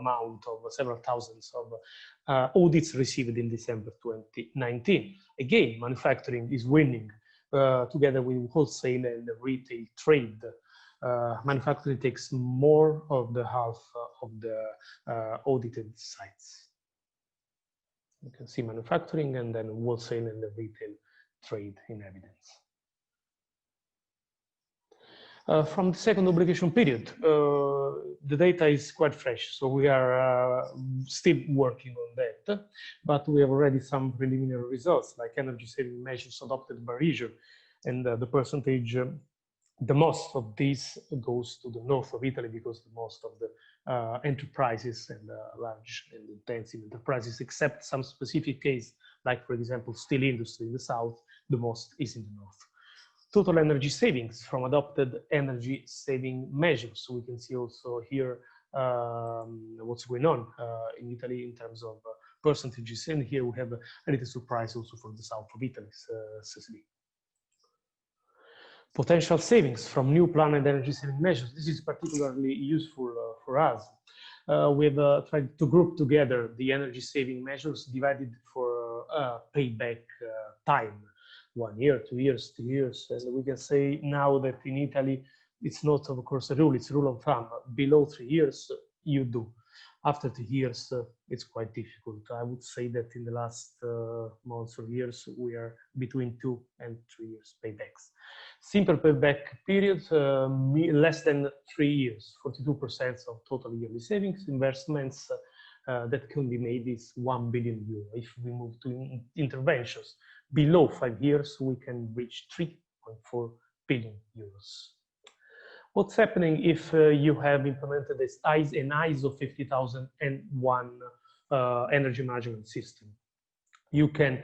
amount of several thousands of audits received in December 2019. Again, manufacturing is winning together with wholesale and retail trade. Manufacturing takes more of the half of the audited sites. You can see manufacturing and then wholesale and the retail trade in evidence. From the second obligation period, the data is quite fresh, so we are still working on that, but we have already some preliminary results, like energy saving measures adopted by region, and the percentage, the most of this goes to the north of Italy because the most of the enterprises and large and intensive enterprises, except some specific case, like for example, steel industry in the south, the most is in the north. Total energy savings from adopted energy saving measures. So we can see also here what's going on in Italy in terms of percentages. And here we have a little surprise also for the south of Italy, Sicily. Potential savings from new planned energy saving measures. This is particularly useful for us. We've tried to group together the energy saving measures divided for payback time. 1 year, 2 years, 3 years. And we can say now that in Italy, it's not, of course, a rule, it's a rule of thumb. Below 3 years, you do. After 3 years, it's quite difficult. I would say that in the last months or years, we are between 2 and 3 years paybacks. Simple payback period, less than 3 years, 42% of total yearly savings. Investments that can be made is 1 billion euro. If we move to interventions below 5 years, we can reach 3.4 billion euros. What's happening if you have implemented this an ISO 50001 energy management system? You can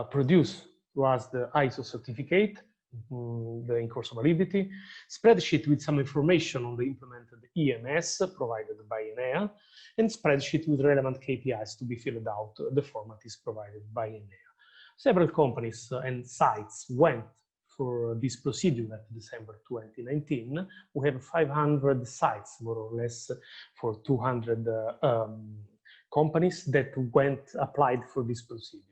produce to us the ISO certificate, the in course of validity, spreadsheet with some information on the implemented EMS provided by ENEA, and spreadsheet with relevant KPIs to be filled out. The format is provided by ENEA. Several companies and sites went for this procedure at December 2019. We have 500 sites, more or less, for 200 companies that applied for this procedure.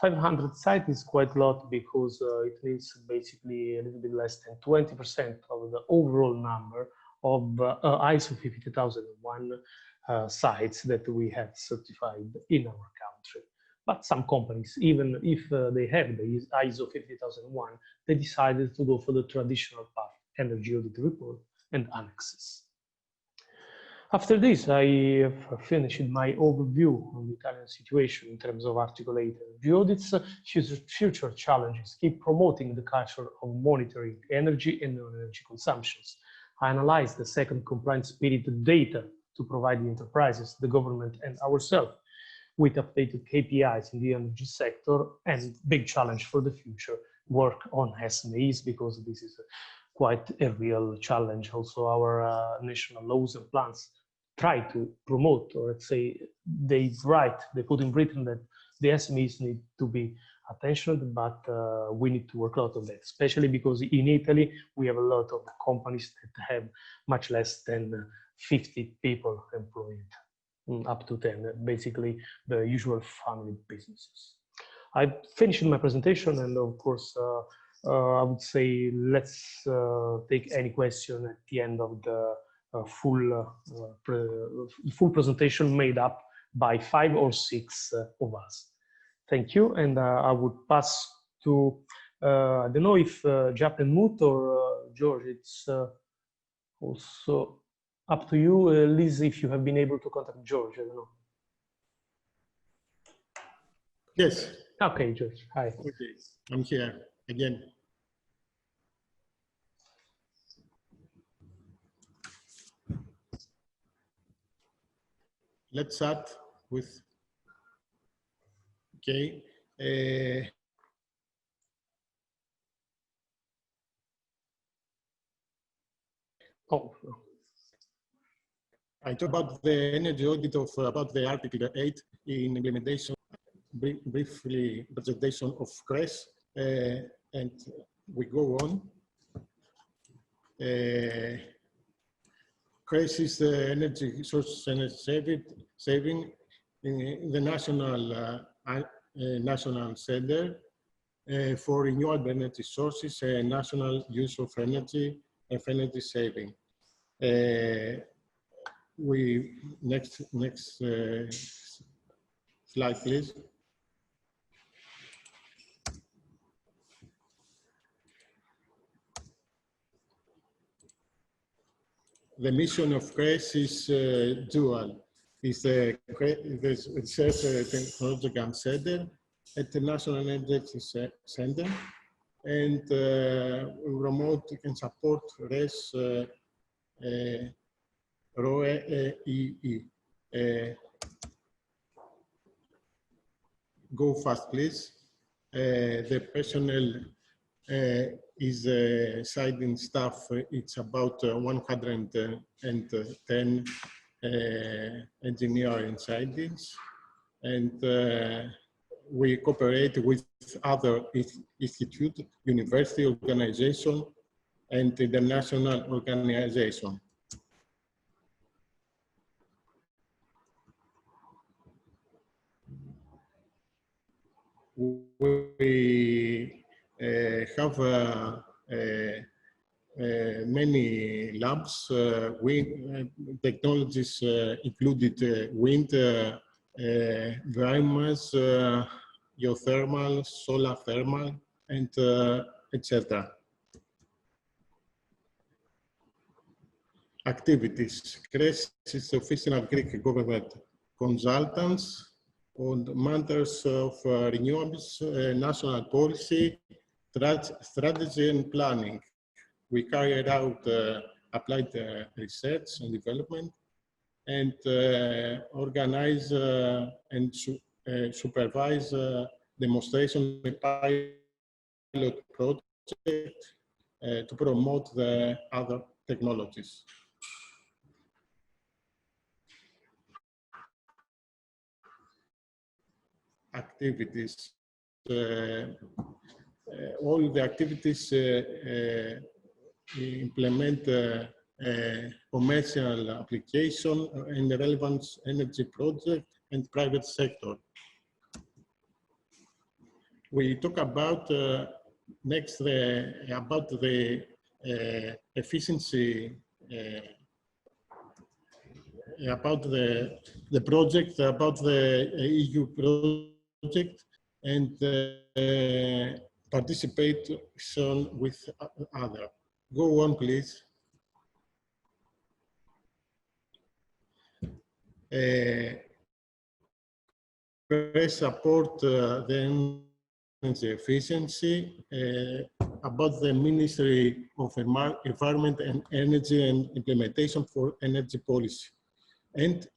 500 sites is quite a lot because it means basically a little bit less than 20% of the overall number of ISO 50001 sites that we have certified in our country. But some companies, even if they have the ISO 50001, they decided to go for the traditional path, energy audit report and annexes. After this, I have finished my overview on the Italian situation in terms of Article 8 energy audits. Future challenges keep promoting the culture of monitoring energy and non-energy consumptions. I analyzed the second compliance period data to provide the enterprises, the government, and ourselves with updated KPIs in the energy sector, and big challenge for the future, work on SMEs, because this is quite a real challenge. Also, our national laws and plans try to promote, or let's say they put in Britain that the SMEs need to be attention, but we need to work a lot on that, especially because in Italy, we have a lot of companies that have much less than 50 people employed, up to 10, basically the usual family businesses. I finished my presentation, and of course, I would say let's take any question at the end of the full presentation made up by 5 or 6 of us. Thank you, and I would pass to, I don't know if Jaap and Moot or George, it's also up to you. Liz, if you have been able to contact George, I don't know. Yes. Okay, George, hi. Okay, I'm here again. Let's start with, okay. I talk about the energy audit of about the Article 8 in implementation, briefly presentation of CRES, and we go on. CRES is the energy source energy saving in the national center for renewable energy sources, national use of energy and energy saving. Next slide, please. The mission of CRES is dual. It's the Research Technological Center at the National Energy Center, and we promote and support RES ROE-EE. Go fast, please. The personnel is siding staff. It's about 110 engineering sidings, and we cooperate with other institute, university organization, and international organization. We have many labs. Wind technologies included wind, biomass, geothermal, solar thermal, and etc. Activities. CRES is official Greek government consultants on matters of renewables, national policy, strategy and planning. We carried out applied research and development, and organize and supervise demonstration pilot project to promote the other technologies. Activities. All the activities implement commercial application and relevant energy project and private sector. We talk about next about the efficiency, about the project, about the EU project, and participation with other. Go on, please. Support the energy efficiency, about the Ministry of Environment and Energy and implementation for energy policy, and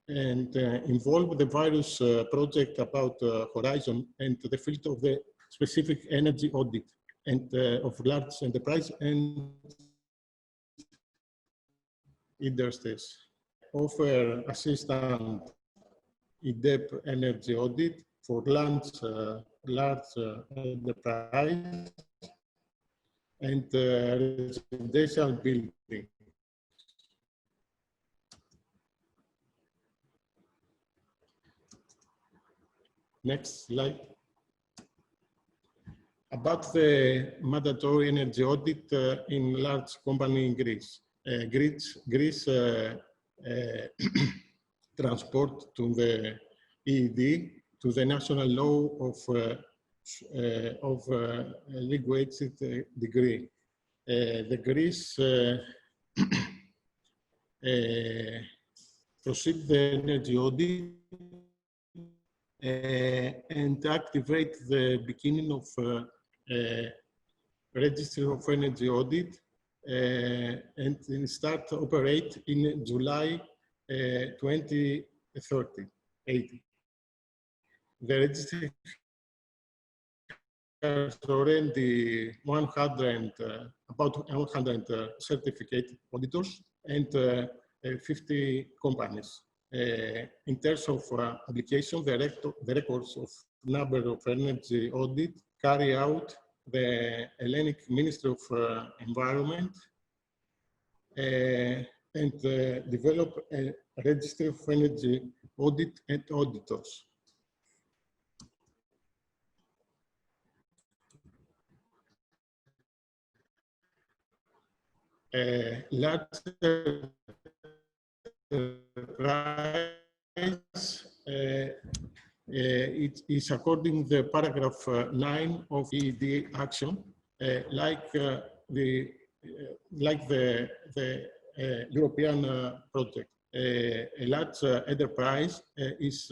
involve the various project about Horizon and the field of the specific energy audit and of large enterprise and industries. Offer assistance in-depth energy audit for large enterprise and residential building. Next slide. About the mandatory energy audit in large company in Greece. Greece transport to the EED, to the national law of linguistic degree. The Greece proceed the energy audit and activate the beginning of registry of energy audit and start operate in July 2030. The registry has already about 100 certificate auditors and 50 companies. In terms of application, the records of number of energy audit carry out the Hellenic Ministry of Environment and develop a registry of energy audit and auditors. Large price it is according to the paragraph 9 of EED action, like the European project. A large enterprise is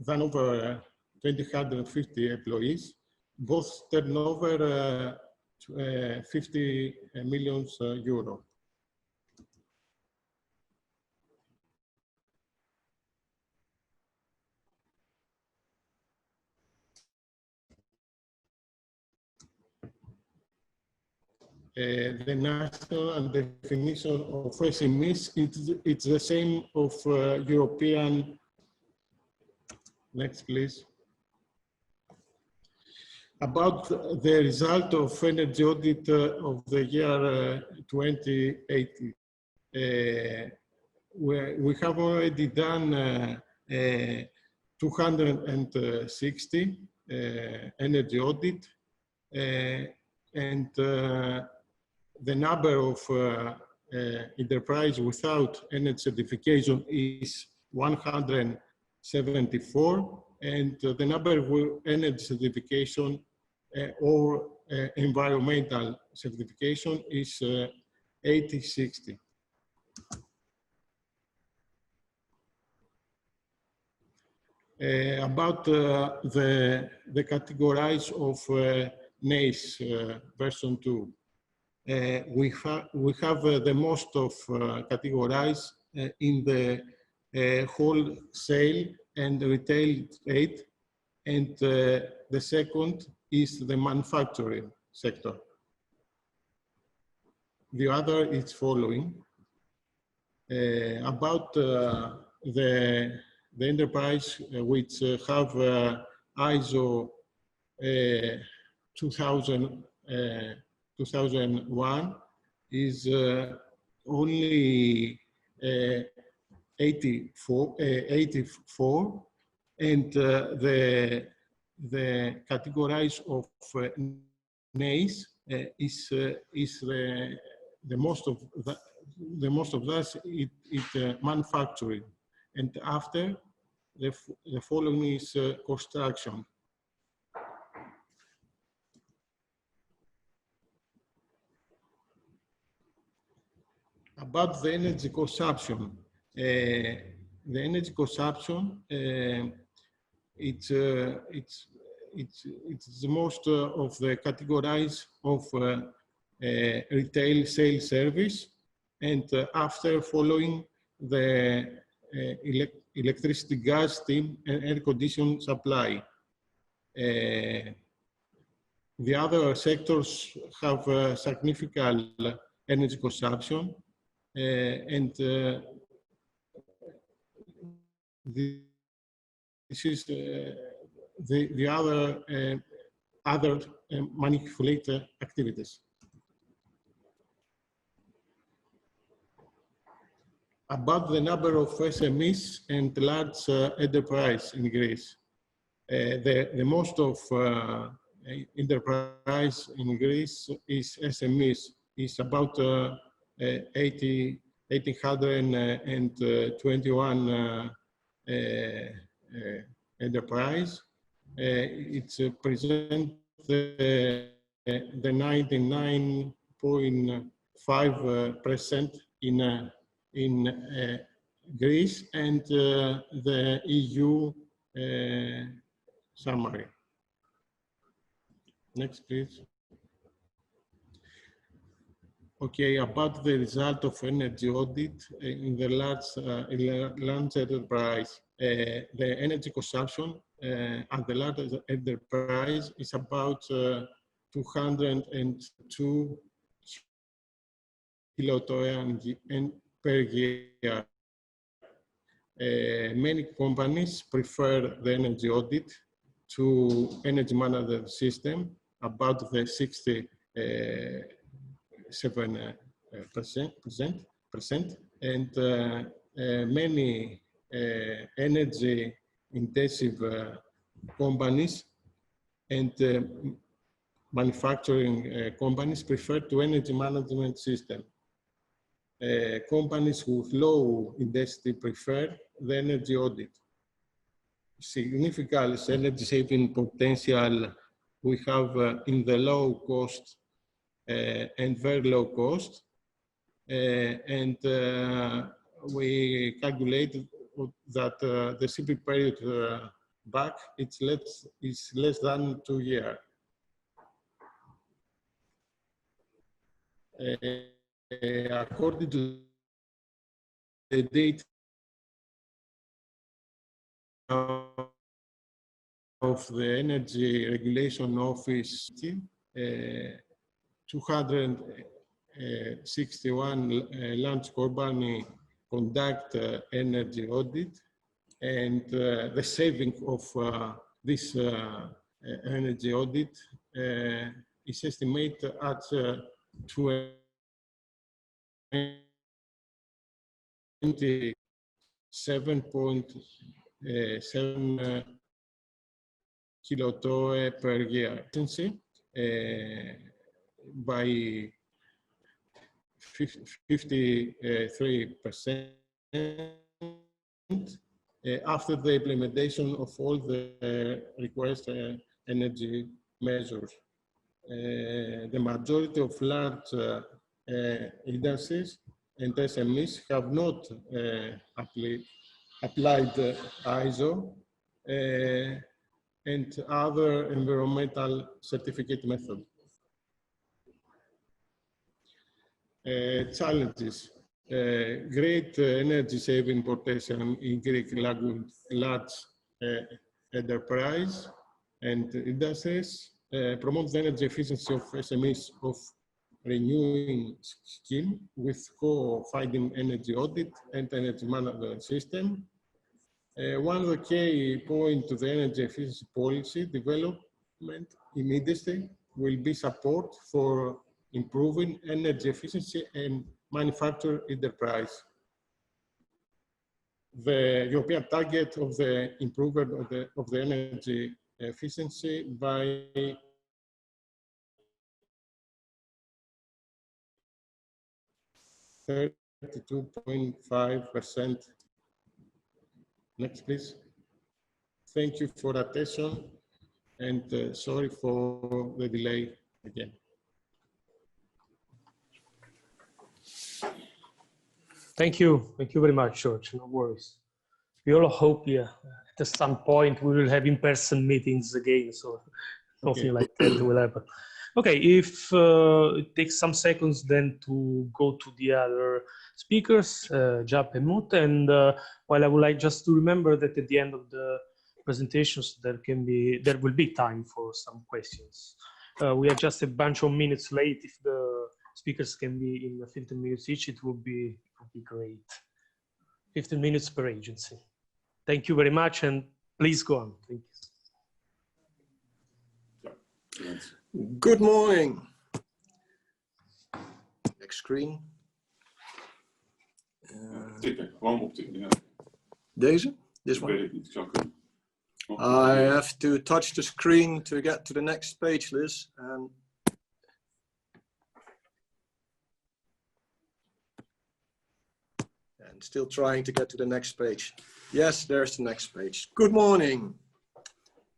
than over 250 employees, both turnover 50 million euro. The national definition of SMEs, it's the same of European. Next, please. About the result of energy audit of the year 2018. We have already done 260 energy audit and the number of enterprise without energy certification is 174, and the number of energy certification or environmental certification is 80-60. About the categories of NACE version 2. We have the most of categories in the wholesale and retail trade, and the second is the manufacturing sector. The other is following. About the enterprise which have ISO 2001 is only 84, and the categories of NACE is the most of that it manufacturing, and after the following is construction. About the energy consumption, the energy consumption it's the most of the categories of retail sales service, and after following the electricity, gas, steam, and air conditioning supply. The other sectors have significant energy consumption, and this is the other manipulated activities. About the number of SMEs and large enterprise in Greece. The most of enterprise in Greece is SMEs, is about 821 enterprise. It's present the 99.5% in Greece and the EU summary. Next, please. Okay, about the result of energy audit in the large enterprise. The energy consumption at the large enterprise is about 202 kiloton per year. Many companies prefer the energy audit to energy management system, about the 67%, and many energy intensive companies and manufacturing companies prefer to energy management system. Companies with low intensity prefer the energy audit. Significant energy saving potential we have in the low cost and very low cost. And we calculated that the CP period back is less than 2 years. According to the data of the Energy Regulation Office, 261 large companies conduct energy audit, and the saving of this energy audit is estimated at 27.7 kiloton per year, by 53% after the implementation of all the requested energy measures. The majority of large industries and SMEs have not applied ISO and other environmental certificate methods. Challenges. Great energy saving potential in Greek large enterprise and industries. Promote the energy efficiency of SMEs of renewing scheme with co-finding energy audit and energy management system. One of the key points to the energy efficiency policy development in industry will be support for improving energy efficiency and manufacturing enterprise. The European target of the improvement of the energy efficiency by 32.5%. Next, please. Thank you for attention, and sorry for the delay again. Thank you very much, George. No worries. We all hope, yeah, at some point we will have in-person meetings again, so something like that will happen. Okay, if it takes some seconds then to go to the other speakers, Jaap and Moot, and while I would like just to remember that at the end of the presentations, there will be time for some questions. We are just a bunch of minutes late. If the speakers can be in 15 minutes each, it would be great. 15 minutes per agency. Thank you very much, and please go on. Thank you. Good morning. Next screen. Tikken, gewoon optikken. Ja. Deze? This one? Weet ik niet, ik zou kunnen. I have to touch the screen to get to the next page, Liz. And still trying to get to the next page. Yes, there's the next page. Good morning.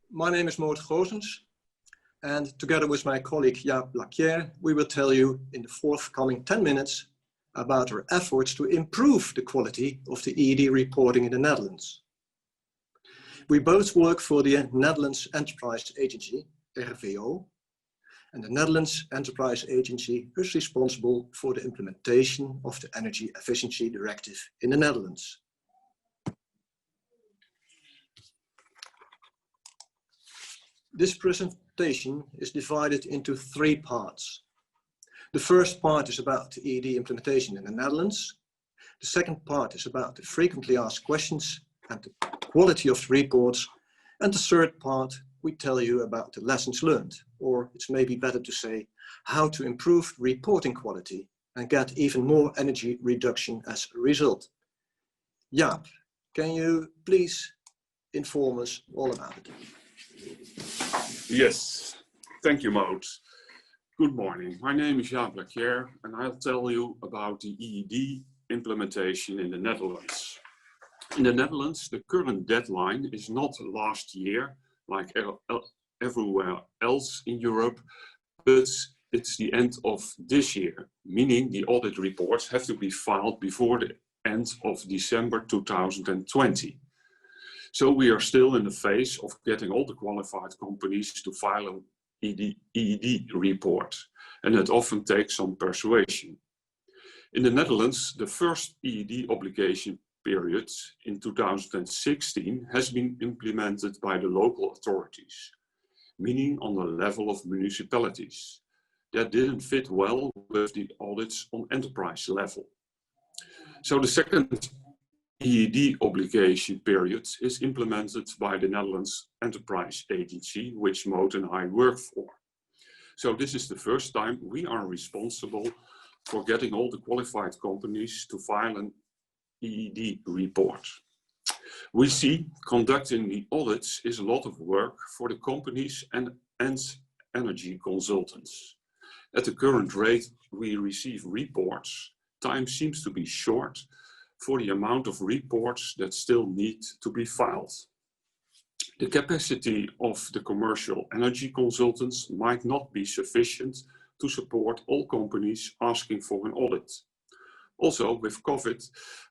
My name is Moot Goossens. And together with my colleague Jaap Blacquiere, we will tell you in the forthcoming 10 minutes about our efforts to improve the quality of the EED reporting in the Netherlands. We both work for the Netherlands Enterprise Agency, RVO, and the Netherlands Enterprise Agency is responsible for the implementation of the Energy Efficiency Directive in the Netherlands. This presentation is divided into 3 parts. The first part is about the EED implementation in the Netherlands. The second part is about the frequently asked questions and the quality of the reports. And the third part, we tell you about the lessons learned, or it's maybe better to say how to improve reporting quality and get even more energy reduction as a result. Jaap, can you please inform us all about it? Yes, thank you, Moot. Good morning. My name is Jaap Blacquiere, and I'll tell you about the EED implementation in the Netherlands. In the Netherlands, the current deadline is not last year, like everywhere else in Europe, but it's the end of this year, meaning the audit reports have to be filed before the end of December 2020. So we are still in the phase of getting all the qualified companies to file an EED report, and it often takes some persuasion. In the Netherlands, the first EED obligation period in 2016 has been implemented by the local authorities, meaning on the level of municipalities. That didn't fit well with the audits on enterprise level. So the second EED obligation period is implemented by the Netherlands Enterprise Agency, which Moot and I work for. So this is the first time we are responsible for getting all the qualified companies to file an EED report. We see conducting the audits is a lot of work for the companies and energy consultants. At the current rate we receive reports, time seems to be short for the amount of reports that still need to be filed. The capacity of the commercial energy consultants might not be sufficient to support all companies asking for an audit. Also, with COVID,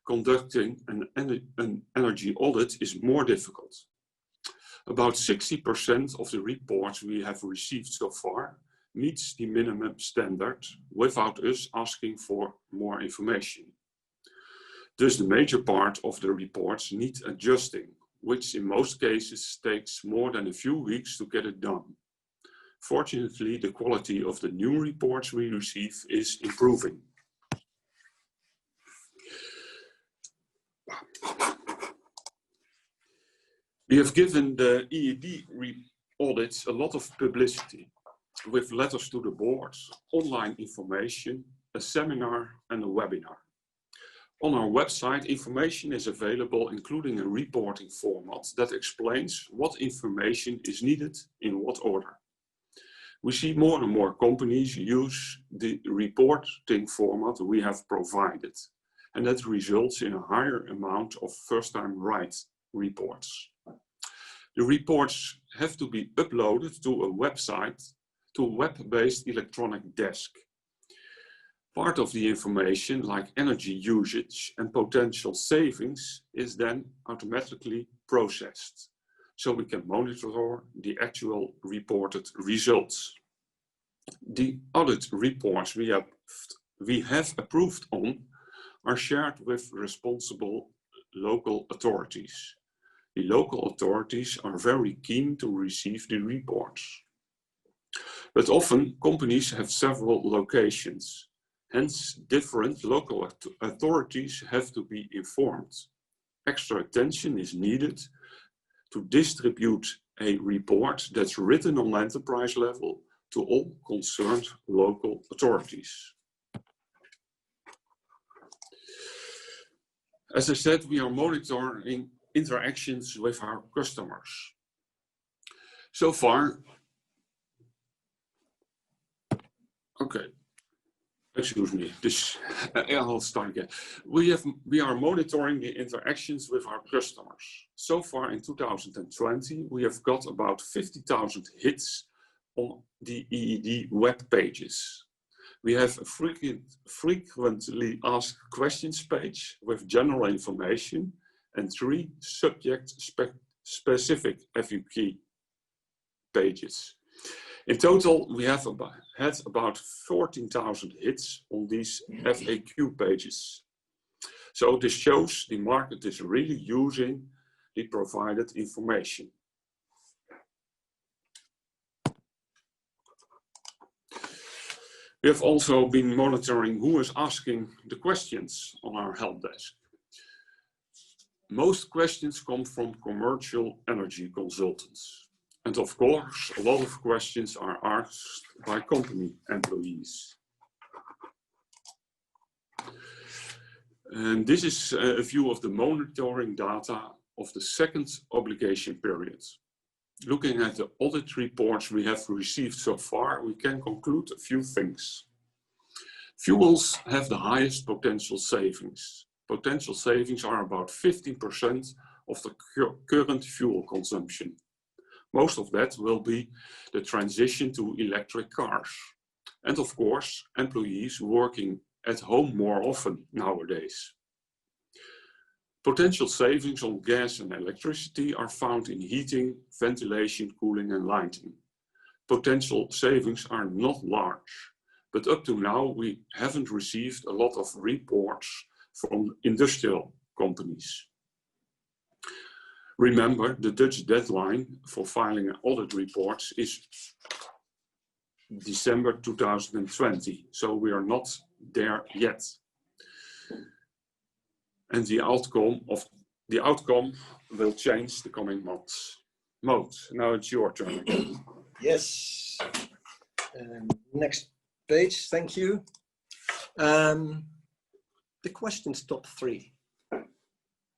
conducting an energy audit is more difficult. About 60% of the reports we have received so far meets the minimum standard without us asking for more information. Thus, the major part of the reports need adjusting, which in most cases takes more than a few weeks to get it done. Fortunately, the quality of the new reports we receive is improving. We have given the EED audits a lot of publicity, with letters to the boards, online information, a seminar and a webinar. On our website, information is available, including a reporting format that explains what information is needed in what order. We see more and more companies use the reporting format we have provided, and that results in a higher amount of first-time right reports. The reports have to be uploaded to a website, to a web-based electronic desk. Part of the information, like energy usage and potential savings, is then automatically processed, so we can monitor the actual reported results. The audit reports we have approved on are shared with responsible local authorities. The local authorities are very keen to receive the reports. But often companies have several locations. Hence, different local authorities have to be informed. Extra attention is needed to distribute a report that's written on enterprise level to all concerned local authorities. As I said, we are monitoring interactions with our customers. So far, okay, excuse me, I'll start again. We are monitoring the interactions with our customers. So far in 2020, we have got about 50,000 hits on the EED web pages. We have a frequently asked questions page with general information and 3 subject-specific FAQ pages. In total, we have had about 14,000 hits on these FAQ pages. So this shows the market is really using the provided information. We have also been monitoring who is asking the questions on our help desk. Most questions come from commercial energy consultants. And of course, a lot of questions are asked by company employees. And this is a view of the monitoring data of the second obligation period. Looking at the audit reports we have received so far, we can conclude a few things. Fuels have the highest potential savings. Potential savings are about 15% of the current fuel consumption. Most of that will be the transition to electric cars. And of course, employees working at home more often nowadays. Potential savings on gas and electricity are found in heating, ventilation, cooling and lighting. Potential savings are not large, but up to now we haven't received a lot of reports from industrial companies. Remember, the Dutch deadline for filing audit reports is December 2020, so we are not there yet. And the outcome will change the coming months. Moot, now it's your turn again. Yes. Next page, thank you. The questions top 3.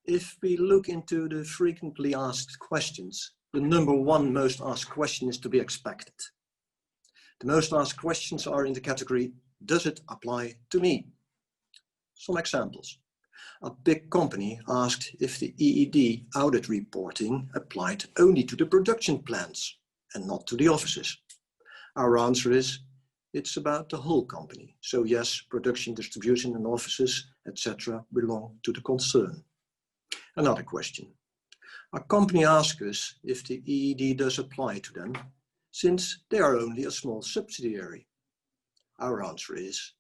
If we look into the frequently asked questions, the number 1 most asked question is to be expected. The most asked questions are in the category, does it apply to me? Some examples. A big company asked if the EED audit reporting applied only to the production plants and not to the offices. Our answer is, it's about the whole company. So yes, production, distribution and offices, etc. belong to the concern. Another question. A company asks us if the EED does apply to them, since they are only a small subsidiary. Our answer is,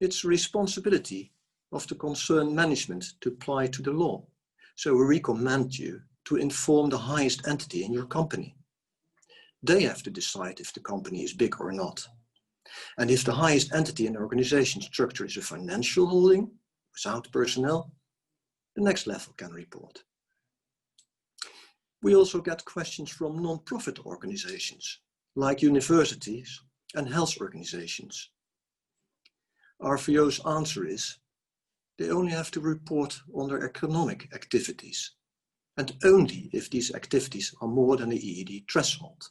it's a responsibility of the concern management to apply to the law. So we recommend you to inform the highest entity in your company. They have to decide if the company is big or not. And if the highest entity in the organization structure is a financial holding without personnel, the next level can report. We also get questions from non-profit organizations like universities and health organizations. Our VO's answer is, they only have to report on their economic activities, and only if these activities are more than the EED threshold.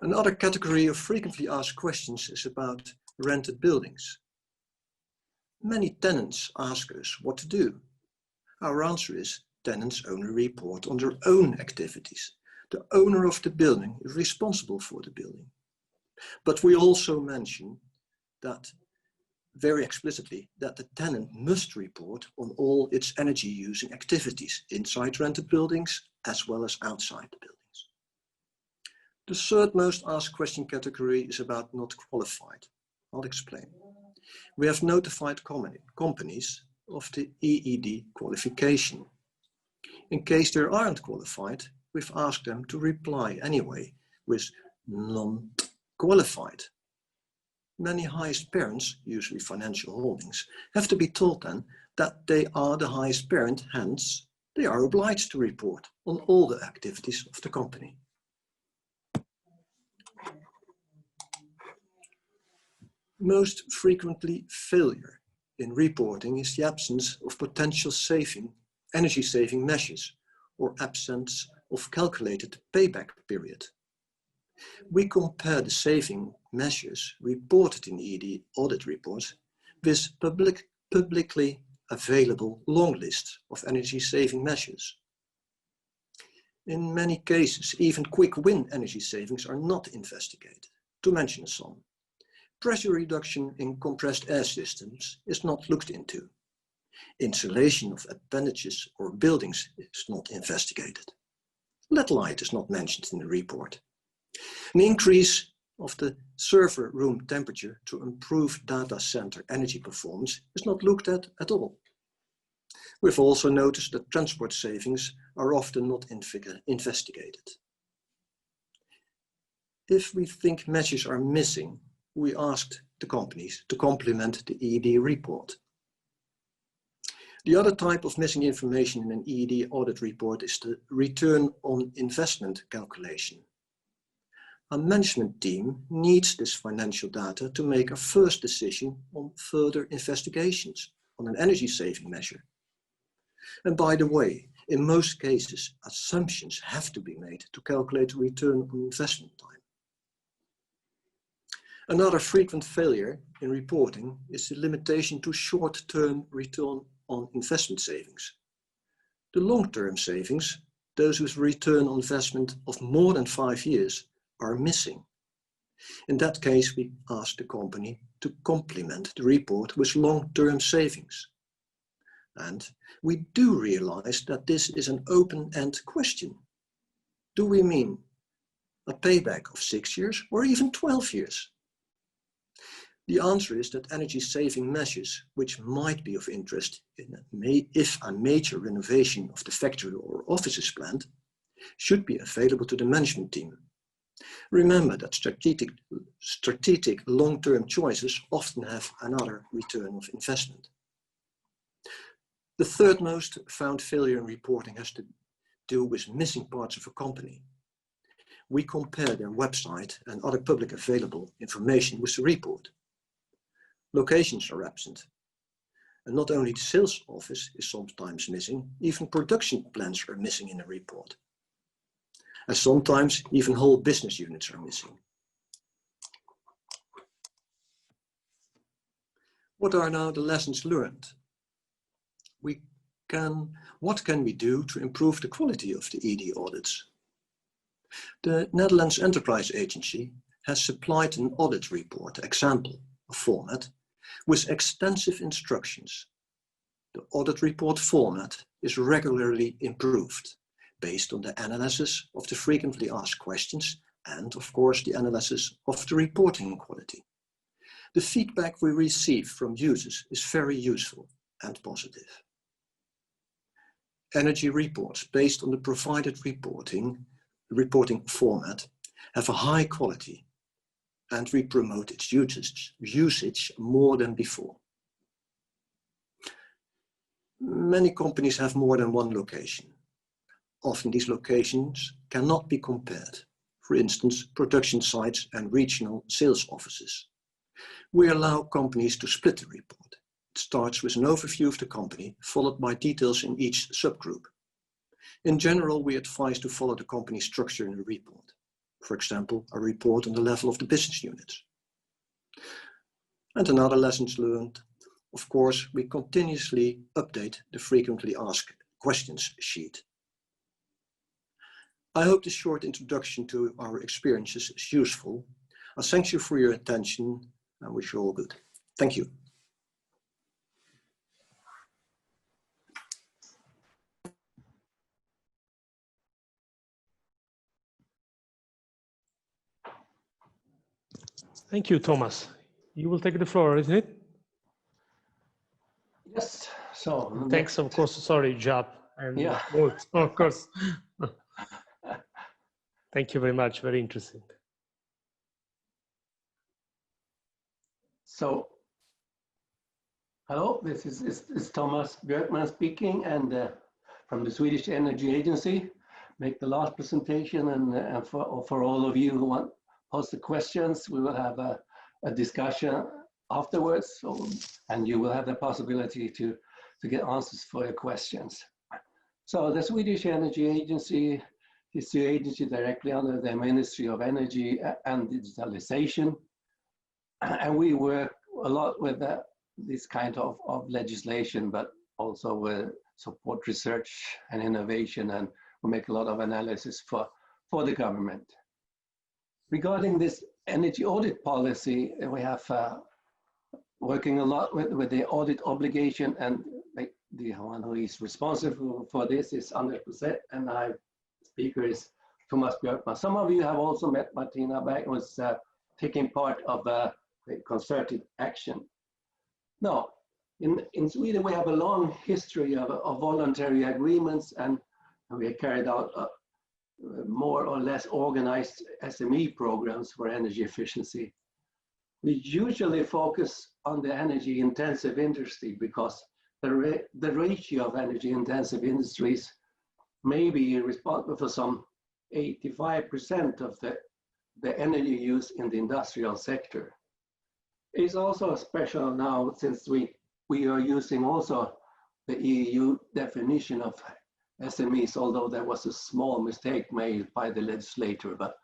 Another category of frequently asked questions is about rented buildings. Many tenants ask us what to do. Our answer is, tenants only report on their own activities. The owner of the building is responsible for the building. But we also mention that very explicitly that the tenant must report on all its energy using activities inside rented buildings as well as outside the buildings. The third most asked question category is about not qualified. I'll explain. We have notified companies of the EED qualification. In case they aren't qualified, we've asked them to reply anyway with non-qualified. Many highest parents, usually financial holdings, have to be told then that they are the highest parent, hence they are obliged to report on all the activities of the company. Most frequently failure in reporting is the absence of potential energy saving measures or absence of calculated payback period. We compare the saving measures reported in ED audit reports with publicly available long lists of energy saving measures. In many cases, even quick win energy savings are not investigated. To mention some, pressure reduction in compressed air systems is not looked into. Insulation of appendages or buildings is not investigated. LED light is not mentioned in the report. An increase of the server room temperature to improve data center energy performance is not looked at all. We've also noticed that transport savings are often not investigated. If we think measures are missing, we asked the companies to complement the EED report. The other type of missing information in an EED audit report is the return on investment calculation. A management team needs this financial data to make a first decision on further investigations on an energy saving measure. And by the way, in most cases, assumptions have to be made to calculate return on investment time. Another frequent failure in reporting is the limitation to short-term return on investment savings. The long-term savings, those with return on investment of more than 5 years, are missing. In that case, we asked the company to complement the report with long-term savings. And we do realize that this is an open-end question. Do we mean a payback of 6 years or even 12 years? The answer is that energy saving measures, which might be of interest if a major renovation of the factory or office is planned, should be available to the management team. Remember that strategic long-term choices often have another return of investment. The third most found failure in reporting has to do with missing parts of a company. We compare their website and other public available information with the report. Locations are absent. And not only the sales office is sometimes missing, even production plans are missing in the report. And sometimes even whole business units are missing. What are now the lessons learned? What can we do to improve the quality of the ED audits? The Netherlands Enterprise Agency has supplied an audit report example, a format, with extensive instructions. The audit report format is regularly improved based on the analysis of the frequently asked questions and, of course, the analysis of the reporting quality. The feedback we receive from users is very useful and positive. Energy reports based on the provided reporting format have a high quality, and we promote its usage more than before. Many companies have more than one location. Often these locations cannot be compared. For instance, production sites and regional sales offices. We allow companies to split the report. It starts with an overview of the company, followed by details in each subgroup. In general, we advise to follow the company structure in the report. For example, a report on the level of the business units. And another lessons learned, of course, we continuously update the frequently asked questions sheet. I hope this short introduction to our experiences is useful. I thank you for your attention and wish you all good. Thank you. Thank you, Thomas. You will take the floor, isn't it? Yes. So thanks, of course. Sorry, Jaap. and Yeah. Moot, of course. Thank you very much. Very interesting. So, hello, this is Thomas Björkman speaking, and from the Swedish Energy Agency. Make the last presentation, and for all of you who want to pose the questions, we will have a discussion afterwards, and you will have the possibility to get answers for your questions. So the Swedish Energy Agency is the agency directly under the Ministry of Energy and Digitalization, and we work a lot with this kind of legislation, but also with support research and innovation, and we make a lot of analysis for the government. Regarding this energy audit policy, we have working a lot with the audit obligation, and the one who is responsible for this is Anders, and our speaker is Thomas Björkman. Some of you have also met Martina Berg, who was taking part of the concerted action. Now, in Sweden, we have a long history of voluntary agreements, and we have carried out more or less organized SME programs for energy efficiency. We usually focus on the energy intensive industry because the ratio of energy intensive industries may be responsible for some 85% of the energy use in the industrial sector. It's also special now since we are using also the EU definition of SMEs, although there was a small mistake made by the legislator. But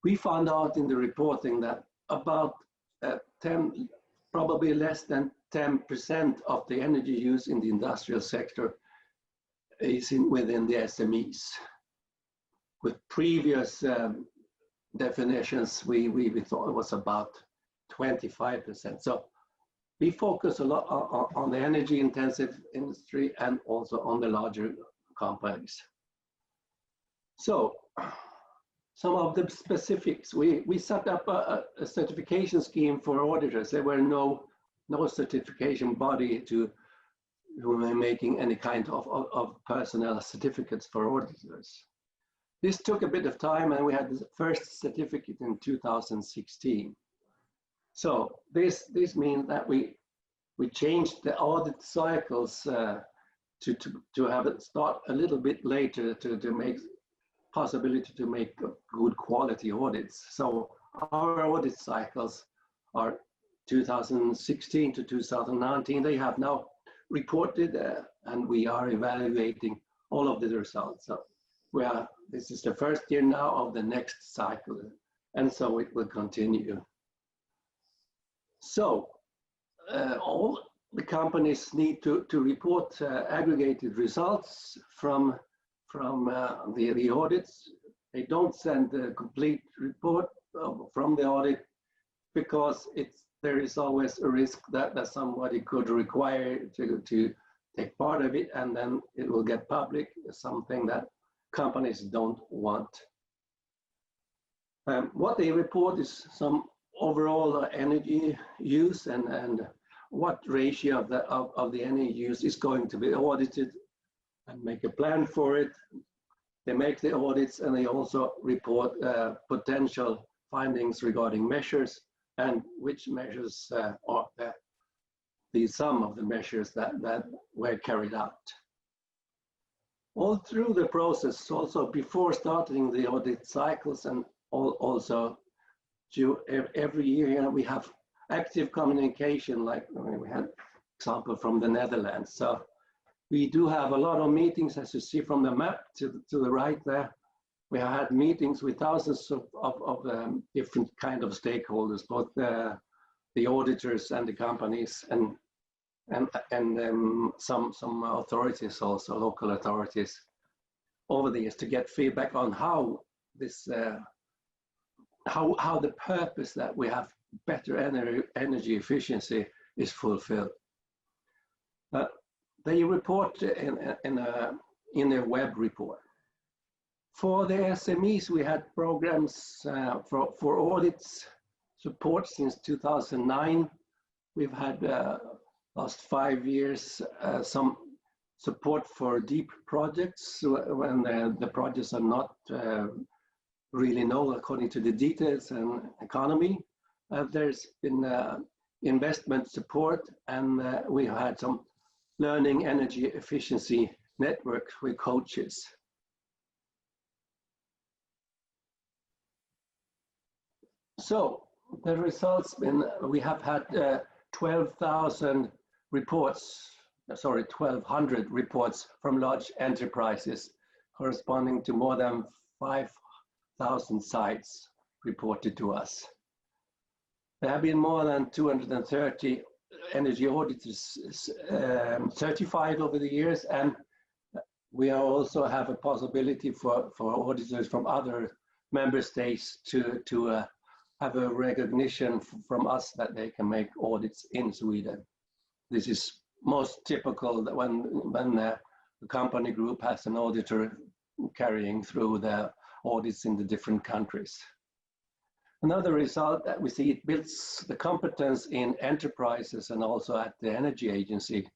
we found out in the reporting that about probably less than 10% of the energy use in the industrial sector is within the SMEs. With previous definitions, we thought it was about 25%. So we focus a lot on the energy intensive industry and also on the larger companies. So some of the specifics, we set up a certification scheme for auditors. There were no certification body who were making any kind of personnel certificates for auditors. This took a bit of time, and we had the first certificate in 2016. So this means that we changed the audit cycles to have it start a little bit later to make possibility to make good quality audits. So our audit cycles are 2016 to 2019. They have now reported, and we are evaluating all of the results. So this is the first year now of the next cycle, and so it will continue. So all the companies need to report aggregated results from the audits. They don't send a complete report from the audit because there is always a risk that somebody could require to take part of it, and then it will get public, something that companies don't want. What they report is some overall energy use and what ratio of the energy use is going to be audited, and make a plan for it. They make the audits, and they also report potential findings regarding measures and which measures are the sum of the measures that were carried out. All through the process, also before starting the audit cycles, and also every year we have active communication, like we had example from the Netherlands. So we do have a lot of meetings, as you see from the map to the right there. We have had meetings with thousands of different kind of stakeholders, both the auditors and the companies, and some authorities, also local authorities, over the years, to get feedback on how this how the purpose that we have better energy efficiency is fulfilled. They report in a web report. For the SMEs, we had programs for audits support since 2009. We've had last 5 years some support for deep projects when the projects are not really known according to the details and economy. There's been investment support, and we had some learning energy efficiency network with coaches. So the results we have had 12,000 reports, sorry, 1,200 reports from large enterprises corresponding to more than 5,000 sites reported to us. There have been more than 230 energy auditors certified over the years, and we also have a possibility for auditors from other member states to have a recognition from us that they can make audits in Sweden. This is most typical that when the company group has an auditor carrying through the audits in the different countries. Another result that we see, it builds the competence in enterprises and also at the Energy Agency.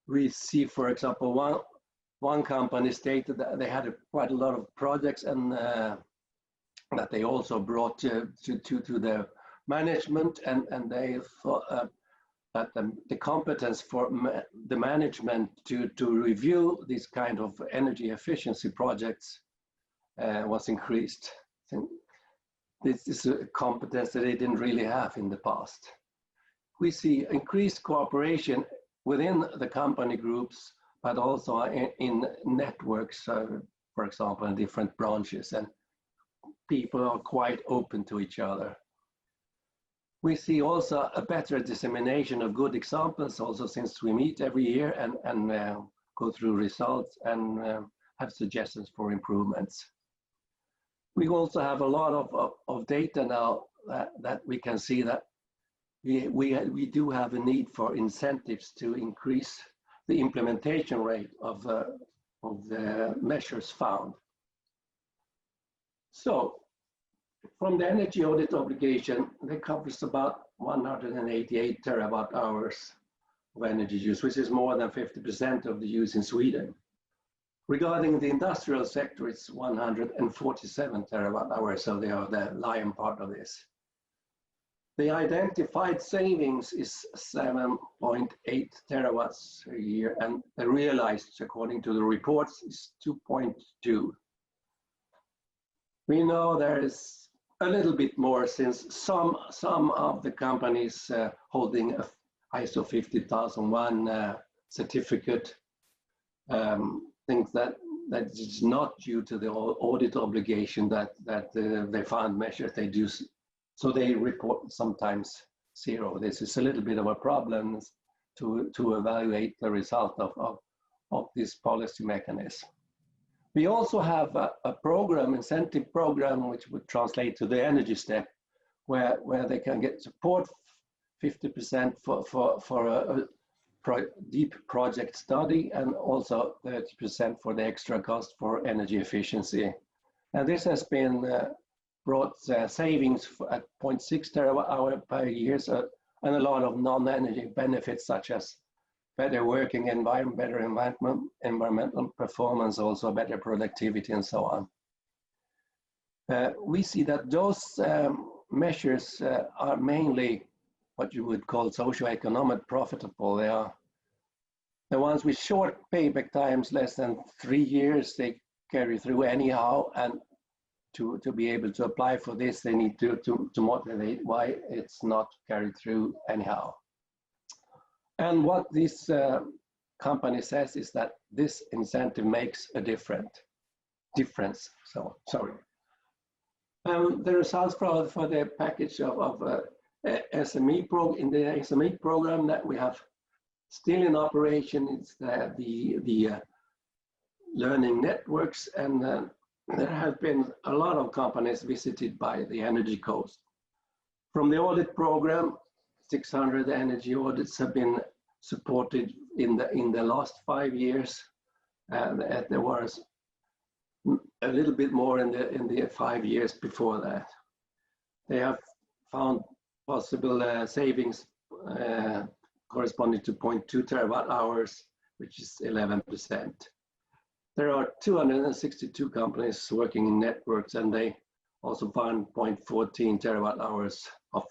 We see, for example, one company stated that they had quite a lot of projects and that they also brought to the management, and they thought that the competence for the management to review these kind of energy efficiency projects was increased. This is a competence that they didn't really have in the past. We see increased cooperation within the company groups, but also in networks, for example, in different branches, and people are quite open to each other. We see also a better dissemination of good examples, also since we meet every year and go through results and have suggestions for improvements. We also have a lot of data now that we can see that we do have a need for incentives to increase the implementation rate of the measures found. So, from the energy audit obligation, that covers about 188 terawatt hours of energy use, which is more than 50% of the use in Sweden. Regarding the industrial sector, it's 147 terawatt hours, so they are the lion part of this. The identified savings is 7.8 terawatts a year, and the realized, according to the reports, is 2.2. We know there is a little bit more, since some of the companies holding a ISO 50001 certificate think that it's not due to the audit obligation that they found measures they do, so they report sometimes zero. This is a little bit of a problem to evaluate the result of this policy mechanism. We also have a program, incentive program, which would translate to the energy step, where they can get support 50% for a deep project study, and also 30% for the extra cost for energy efficiency. And this has been brought savings at 0.6 terawatt hour per year, and a lot of non-energy benefits such as better working environment, better environmental performance, also better productivity, and so on. We see that those measures are mainly what you would call socioeconomic profitable. They are the ones with short payback times, less than 3 years, they carry through anyhow, and to be able to apply for this, they need to motivate why it's not carried through anyhow. And what this company says is that this incentive makes a difference. So, sorry. The results for the package of SME in the SME program that we have still in operation is the learning networks, and there have been a lot of companies visited by the Energy Coast. From the audit program, 600 energy audits have been supported in the last 5 years, and there was a little bit more in the 5 years before that. They have found possible savings corresponding to 0.2 terawatt hours which is 11%. There are 262 companies working in networks, and they also found 0.14 terawatt hours of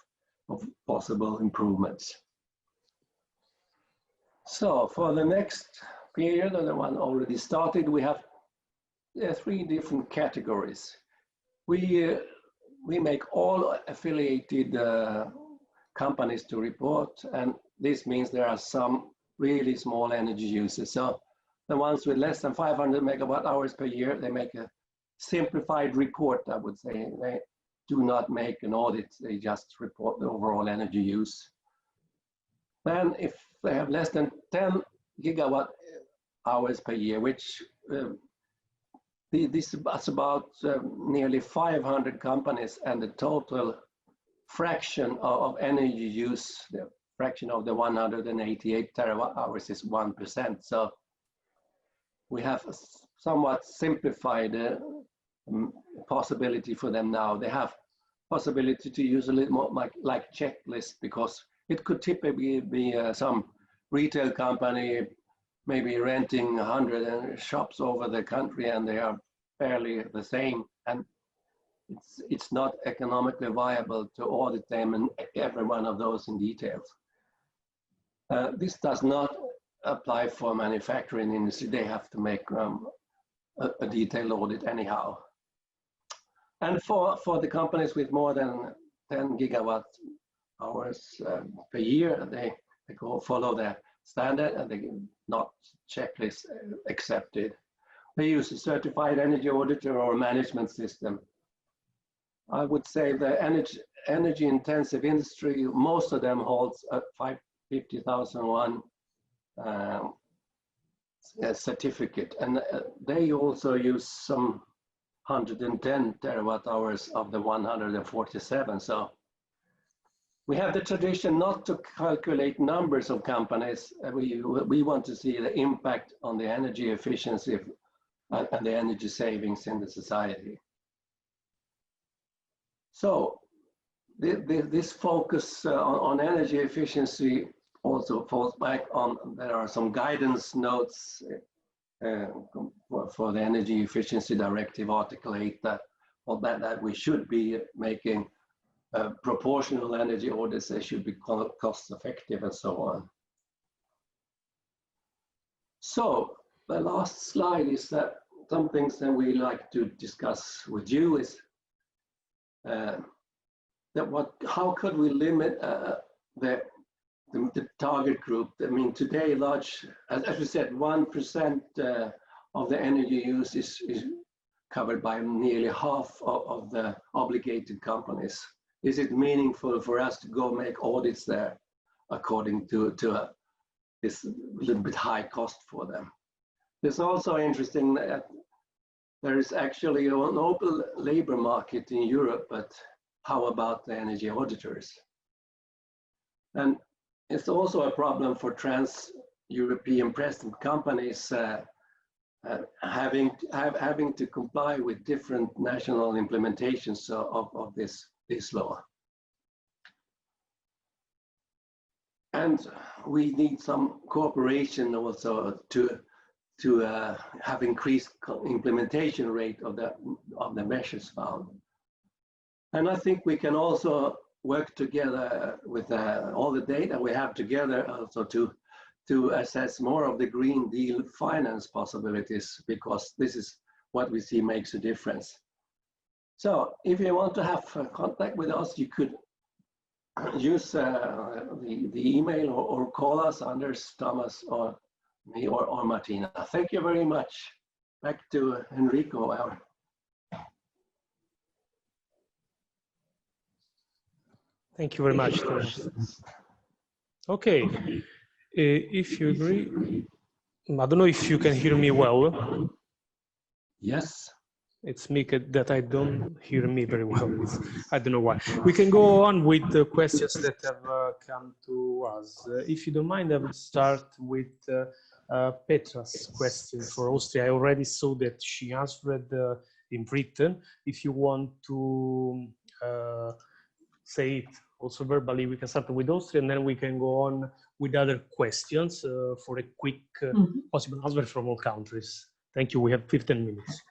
possible improvements. So for the next period, and the one already started, we have 3 different categories. We make all affiliated companies to report, and this means there are some really small energy users. So the ones with less than 500 megawatt hours per year, they make a simplified report, I would say. They do not make an audit, they just report the overall energy use. Then if they have less than 10 gigawatt hours per year, which this is about nearly 500 companies, and the total fraction of energy use, the fraction of the 188 terawatt hours is 1%. So we have a somewhat simplified possibility for them now. They have possibility to use a little more like checklist, because it could typically be some retail company maybe renting 100 shops over the country, and they are fairly the same, and it's not economically viable to audit them and every one of those in details. This does not apply for manufacturing industry. They have to make a detailed audit anyhow. And for the companies with more than 10 gigawatt hours per year, they go follow the standard, and they not checklist accepted. They use a certified energy auditor or management system. I would say the energy intensive industry, most of them holds a 50,001 certificate, and they also use some 110 terawatt hours of the 147. So we have the tradition not to calculate numbers of companies. We want to see the impact on the energy efficiency and the energy savings in the society. So this focus on energy efficiency also falls back on, there are some guidance notes for the Energy Efficiency Directive, Article 8, that we should be making proportional energy audits. They should be cost effective and so on. So the last slide is that some things that we like to discuss with you is how could we limit the target group? I mean, today, as we said, 1% of the energy use is covered by nearly half of the obligated companies. Is it meaningful for us to go make audits there according to this little bit high cost for them? It's also interesting that there is actually an open labor market in Europe, but how about the energy auditors? And it's also a problem for trans-European present companies having to comply with different national implementations of this law. And we need some cooperation also to have increased implementation rate of the measures found. And I think we can also work together with all the data we have together also to assess more of the Green Deal finance possibilities, because this is what we see makes a difference. So if you want to have contact with us, you could use the email or call us, Anders, Thomas, or me, or Martina. Thank you very much. Back to Enrico. Thank you very much, Thomas. Okay, if you agree, I don't know if you can hear me well. Yes. It's me that I don't hear me very well. I don't know why. We can go on with the questions that have come to us. If you don't mind, I will start with Petra's question for Austria. I already saw that she answered in written. If you want to say it also verbally. We can start with Austria, and then we can go on with other questions for a quick possible answer from all countries. Thank you. We have 15 minutes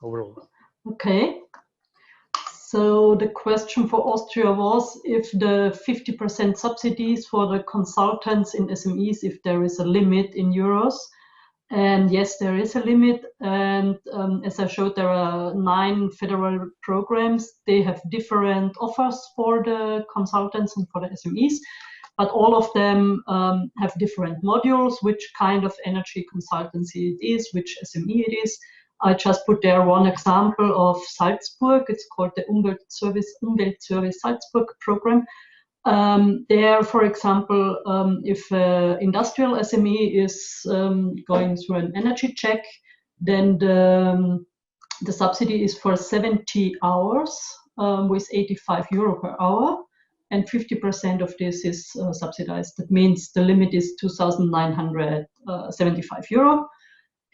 overall. Okay. So the question for Austria was if the 50% subsidies for the consultants in SMEs, if there is a limit in euros. And yes, there is a limit. And as I showed, there are 9 federal programs. They have different offers for the consultants and for the SMEs, but all of them have different modules, which kind of energy consultancy it is, which SME it is. I just put there one example of Salzburg. It's called the Umweltservice Salzburg program. There, for example, if industrial SME is going through an energy check, then the subsidy is for 70 hours with 85 euro per hour, and 50% of this is subsidized. That means the limit is 2,975 euro.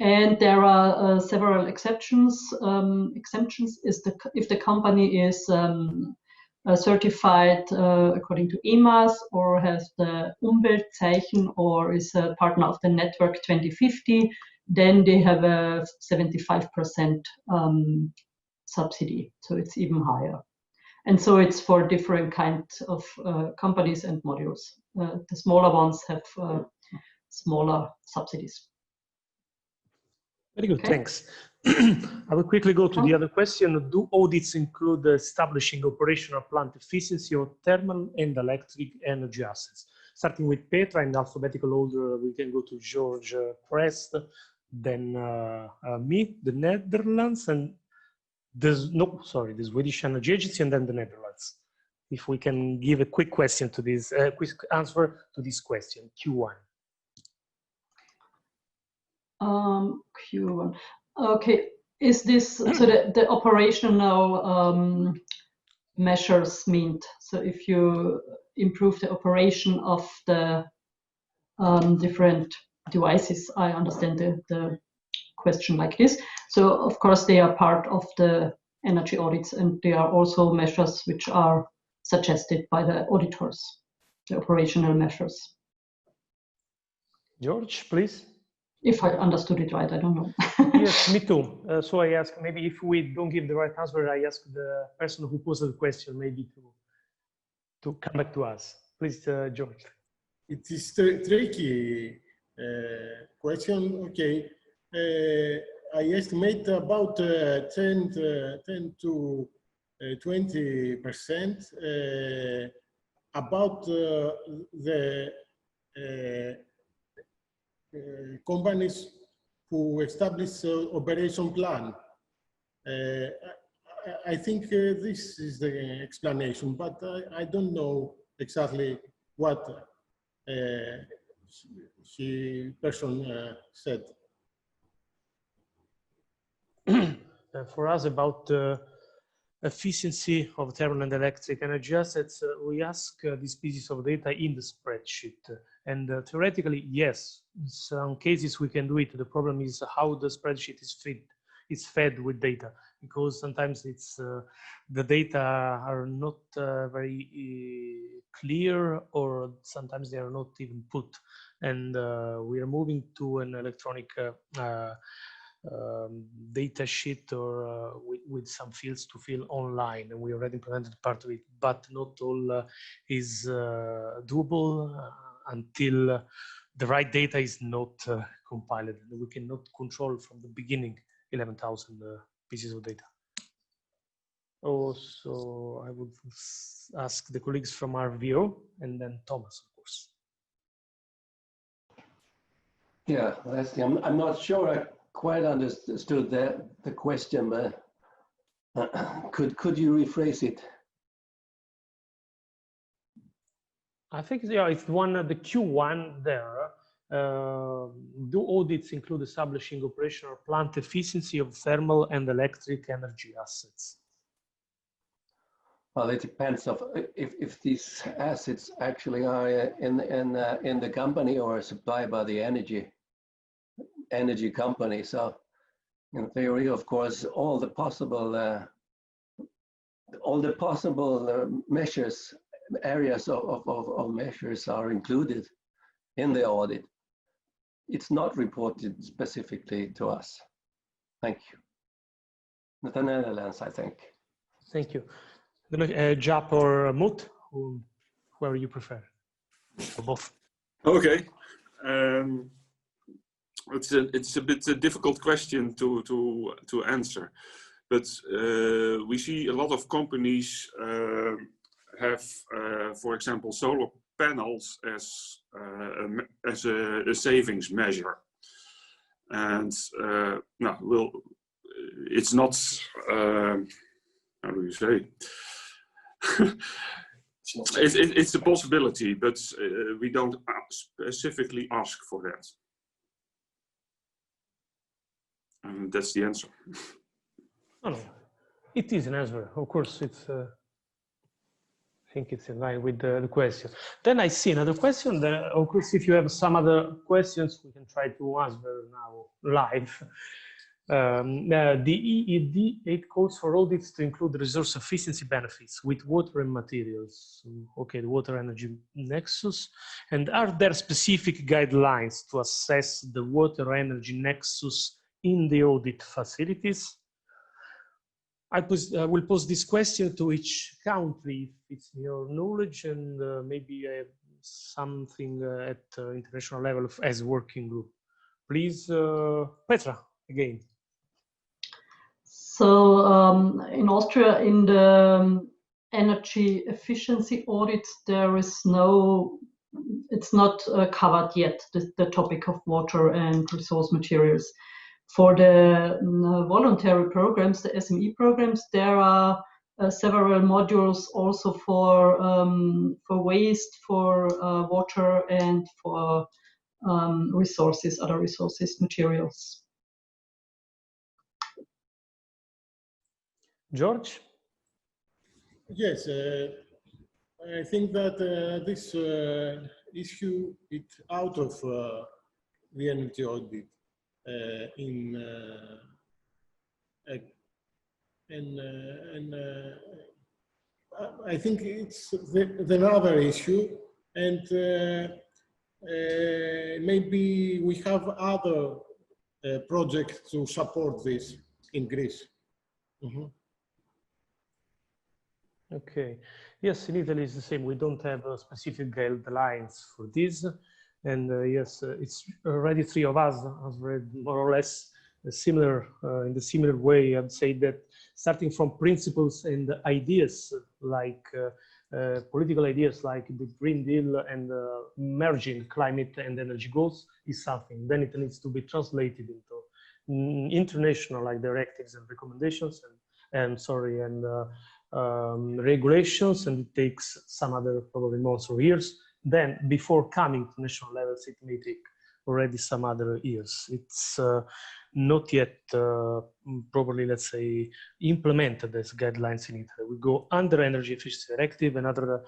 And there are several exceptions. Exemptions is if the company is certified according to EMAS or has the Umweltzeichen or is a partner of the Network 2050, then they have a 75% subsidy. So it's even higher. And so it's for different kinds of companies and modules. The smaller ones have smaller subsidies. Very good, thanks. I will quickly go to the other question. Do audits include establishing operational plant efficiency of thermal and electric energy assets? Starting with Petra in alphabetical order, we can go to George CRES, then me, the Netherlands, and the Swedish Energy Agency, and then the Netherlands. If we can give a quick question to this, quick answer to this question, Q1. Q1. Okay, is this so the operational measures meant? So if you improve the operation of the different devices, I understand the question like this. So of course they are part of the energy audits, and they are also measures which are suggested by the auditors, the operational measures. George, please. If I understood it right, I don't know. Yes, me too. So I ask, maybe if we don't give the right answer, I ask the person who posed the question maybe to come back to us. Please, George. It is a tricky question. Okay. I estimate about 10 to 20% about the companies who establish operation plan. I think this is the explanation, but I don't know exactly what person said. For us, about efficiency of thermal and electric energy assets, we ask these pieces of data in the spreadsheet. And theoretically, yes, in some cases we can do it. The problem is how the spreadsheet is fed with data, because sometimes it's the data are not very clear, or sometimes they are not even put. And we are moving to an electronic data sheet or with some fields to fill online, and we already implemented part of it, but not all is doable until the right data is not compiled. We cannot control from the beginning 11,000 pieces of data. Also, I would ask the colleagues from RVO and then Thomas, of course. Yeah, Leslie, I'm not sure I quite understood the question, but could you rephrase it? I think, yeah, it's one of the Q1 there. Do audits include establishing operational plant efficiency of thermal and electric energy assets? Well, it depends of if these assets actually are in the company or supplied by the energy company. So in theory, of course, all the possible measures areas of measures are included in the audit. It's not reported specifically to us. Thank you. The Netherlands, I think. Thank you. Jaap or Moot, whoever you prefer, or both. Okay. It's a bit a difficult question to answer, but we see a lot of companies have, for example, solar panels as a savings measure, and no, well, it's not. How do you say? It's a possibility, but we don't specifically ask for that. And that's the answer. Oh, no, it is an answer. Of course, it's. I think it's in line with the question. Then I see another question. Then, of course, if you have some other questions, we can try to answer now live. The EED 8 calls for audits to include resource efficiency benefits with water and materials. Okay, the water energy nexus. And are there specific guidelines to assess the water energy nexus in the audit facilities? I will pose this question to each country, if it's your knowledge, and maybe something at international level as working group. Please, Petra, again. So in Austria, in the energy efficiency audits, there is no, it's not covered yet, the topic of water and resource materials. For the voluntary programs, the SME programs, there are several modules also for waste, for water, and for resources, other resources, materials. George? Yes, I think that this issue is out of the energy audit. I think it's the other issue, and maybe we have other projects to support this in Greece. Mm-hmm. Okay. Yes, in Italy it's the same. We don't have specific guidelines for this. And yes, it's already three of us have read more or less similar, in the similar way. I'd say that starting from principles and ideas like political ideas like the Green Deal and merging climate and energy goals is something. Then it needs to be translated into international like directives and recommendations and regulations, and it takes some other probably months or years. Then before coming to national levels, it may take already some other years. It's not yet probably, let's say, implemented as guidelines in Italy. We go under Energy Efficiency Directive, another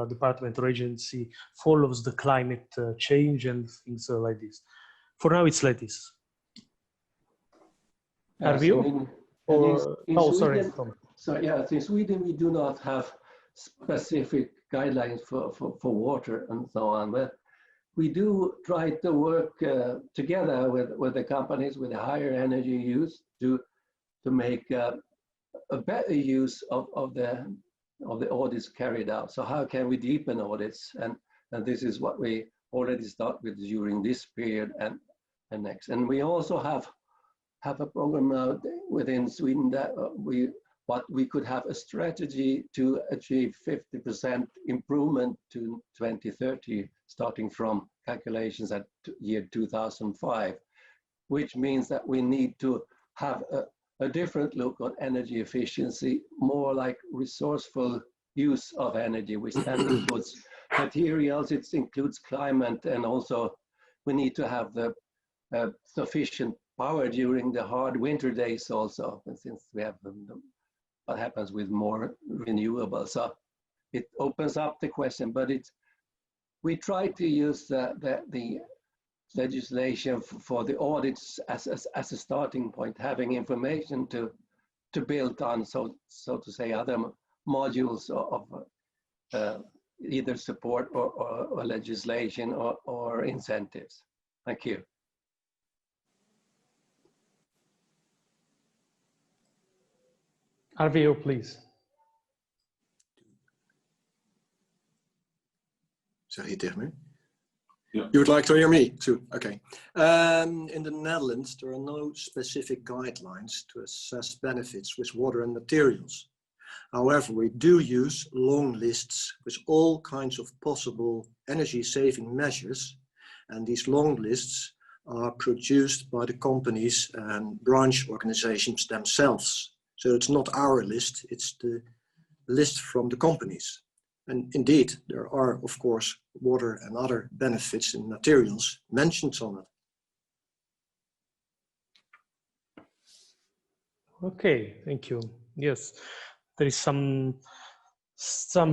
department or agency follows the climate change and things like this. For now, it's like this. Are you? Sorry. So yeah, in Sweden, we do not have specific guidelines for water and so on, but we do try to work together with the companies with a higher energy use to make a better use of the audits carried out. So how can we deepen audits? And this is what we already start with during this period and next. And we also have a program now within Sweden that we could have a strategy to achieve 50% improvement to 2030, starting from calculations at year 2005, which means that we need to have a different look on energy efficiency, more like resourceful use of energy, which then includes materials, it includes climate, and also we need to have the sufficient power during the hard winter days also, and since we have what happens with more renewables. So it opens up the question, but we try to use the legislation for the audits as a starting point, having information to build on, so to say, other modules of either support or legislation or incentives. Thank you. RVO, please. Zeg je tegen me? Yeah. You would like to hear me too? Okay. In the Netherlands, there are no specific guidelines to assess benefits with water and materials. However, we do use long lists with all kinds of possible energy saving measures. And these long lists are produced by the companies and branch organizations themselves. So it's not our list, it's the list from the companies. And indeed, there are, of course, water and other benefits and materials mentioned on it. Okay, thank you. Yes, there is some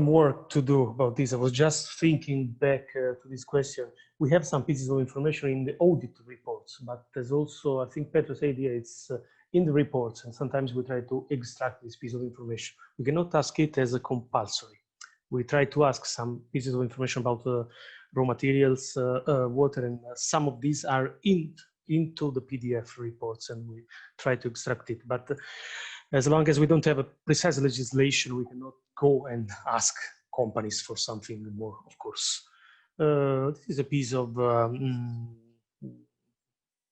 work to do about this. I was just thinking back to this question. We have some pieces of information in the audit reports, but there's also, I think Petra's idea, it's in the reports, and sometimes we try to extract this piece of information. We cannot ask it as a compulsory. We try to ask some pieces of information about raw materials, water, and some of these are into the PDF reports, and we try to extract it. But as long as we don't have a precise legislation, we cannot go and ask companies for something more, of course. This is a piece of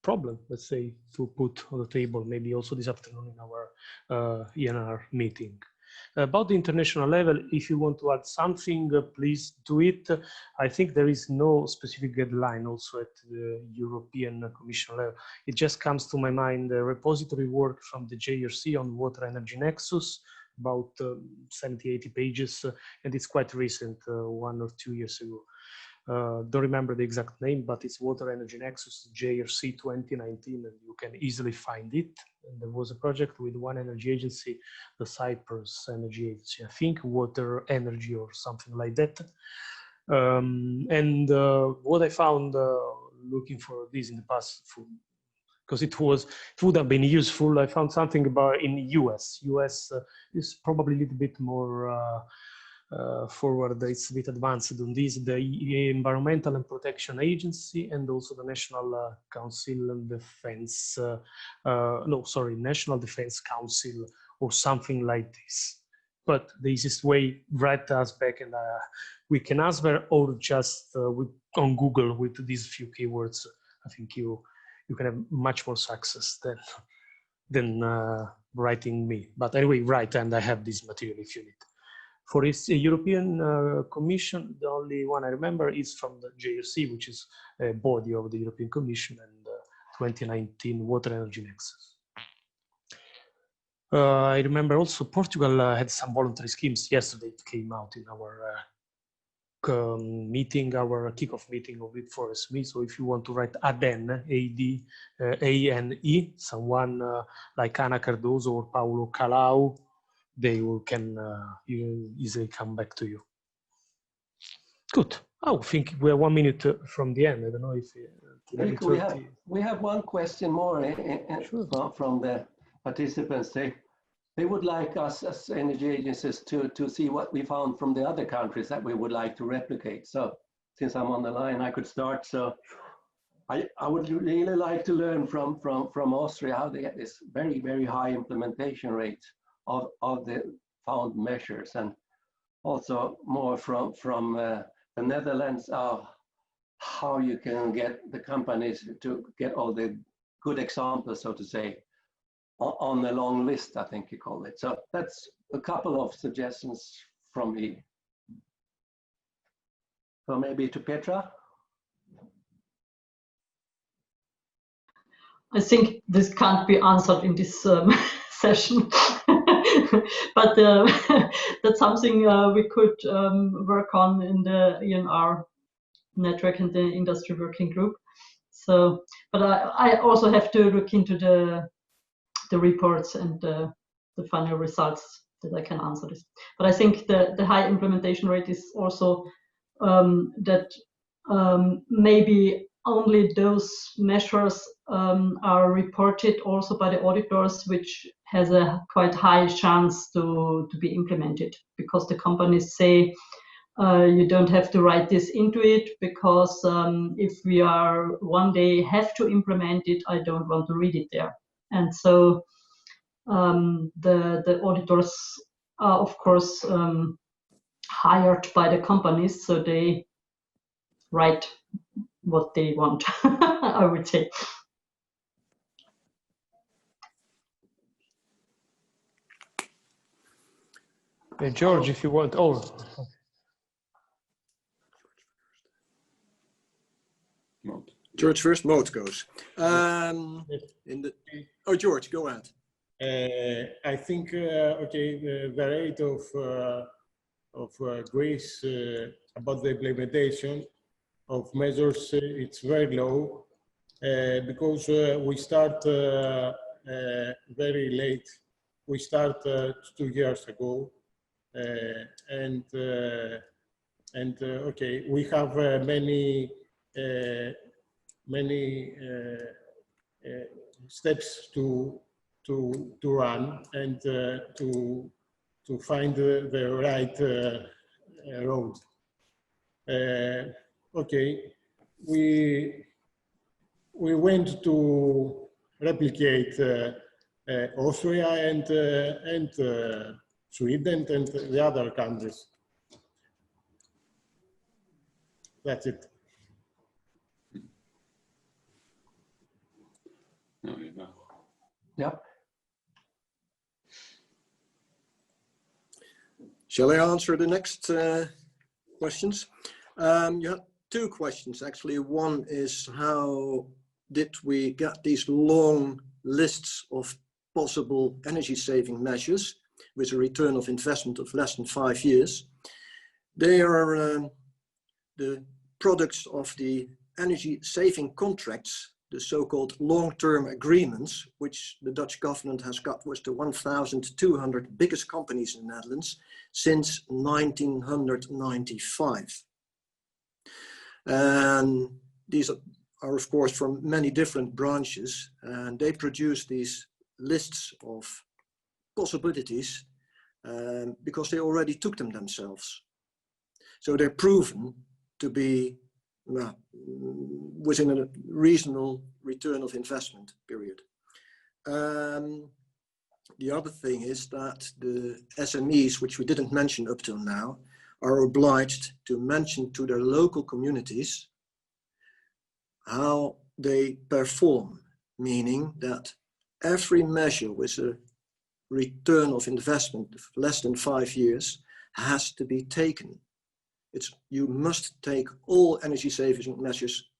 problem, let's say, to put on the table, maybe also this afternoon in our ENR meeting. About the international level, if you want to add something, please do it. I think there is no specific deadline also at the European Commission level. It just comes to my mind the repository work from the JRC on water energy nexus, about 70, 80 pages, and it's quite recent, 1 or 2 years ago. Don't remember the exact name, but it's Water Energy Nexus JRC 2019, and you can easily find it. And there was a project with one energy agency, the Cyprus Energy Agency, I think Water Energy or something like that. What I found looking for this in the past, because it would have been useful, I found something about in the US. US is probably a little bit more forward, it's a bit advanced on this, the Environmental and Protection Agency and also the National Council and Defense, National Defense Council or something like this. But the easiest way, write us back and we can answer, or just on Google with these few keywords. I think you can have much more success than writing me. But anyway, write, and I have this material if you need. For its European Commission, the only one I remember is from the JRC, which is a body of the European Commission, and 2019 Water Energy Nexus. I remember also Portugal had some voluntary schemes. Yesterday it came out in our meeting, our kickoff meeting of it for SME. So if you want to write ADENE, A-D-A-N-E, someone like Ana Cardoso or Paulo Calau, they can easily come back to you. Good. I think we are 1 minute from the end. I don't know if we have one question more Sure. from the participants. They would like us as energy agencies to see what we found from the other countries that we would like to replicate. So since I'm on the line, I could start. So I would really like to learn from Austria how they get this very, very high implementation rate of the found measures, and also more from the Netherlands, how you can get the companies to get all the good examples, so to say, on the long list, I think you call it. So that's a couple of suggestions from me. So maybe to Petra? I think this can't be answered in this session, but that's something we could work on in the ENR network and the industry working group. So, but I also have to look into the reports and the final results that I can answer this. But I think the high implementation rate is also that maybe only those measures are reported also by the auditors, which has a quite high chance to be implemented, because the companies say you don't have to write this into it, because if we are one day have to implement it, I don't want to read it there. And so the auditors are, of course, hired by the companies, so they write what they want, I would say. George, if you want. Oh. Moot. George first, Moot goes. George, go ahead. I think, okay, the rate of Greece about the implementation of measures, it's very low because we start very late. We start 2 years ago, okay, we have many steps to run and to find the right road. Okay, we went to replicate Austria and Sweden and the other countries. That's it. Yep. Shall I answer the next questions? You had 2 questions actually. One is, how did we get these long lists of possible energy saving measures with a return of investment of less than 5 years? They are the products of the energy saving contracts, the so-called long-term agreements, which the Dutch government has got with the 1,200 biggest companies in the Netherlands since 1995. And these are of course from many different branches, and they produce these lists of possibilities because they already took them themselves. So they're proven to be within a reasonable return of investment period. The other thing is that the SMEs, which we didn't mention up till now, are obliged to mention to their local communities how they perform, meaning that every measure with a return of investment of less than 5 years has to be taken. You must take all energy saving measures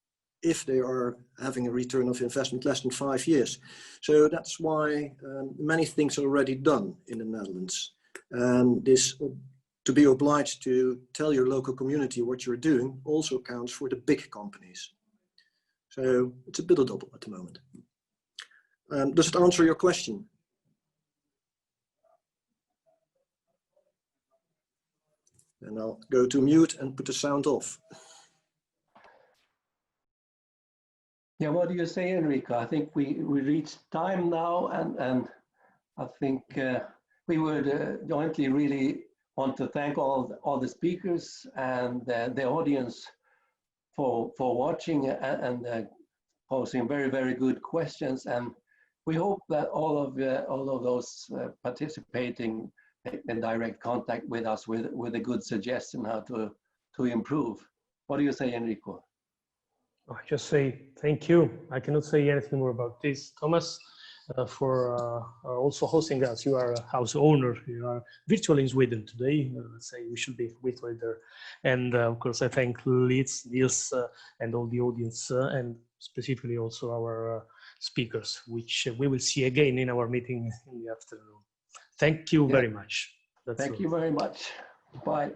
if they are having a return of investment less than 5 years. So that's why many things are already done in the Netherlands. And this, to be obliged to tell your local community what you're doing, also counts for the big companies. So it's a bit of double at the moment. Does it answer your question? And I'll go to mute and put the sound off. Yeah, what do you say, Enrico? I think we reached time now, and I think we would jointly really want to thank all the speakers and the audience for watching and posing very, very good questions. And we hope that all of those participating in direct contact with us with a good suggestion how to improve. What do you say, Enrico? I just say thank you. I cannot say anything more about this. Thomas, for also hosting us. You are a house owner. You are virtually in Sweden today. Let's say we should be virtually there. And of course, I thank Liz, Niels, and all the audience, and specifically also our speakers, which we will see again in our meeting in the afternoon. Thank you very much. Thank you very much. Bye.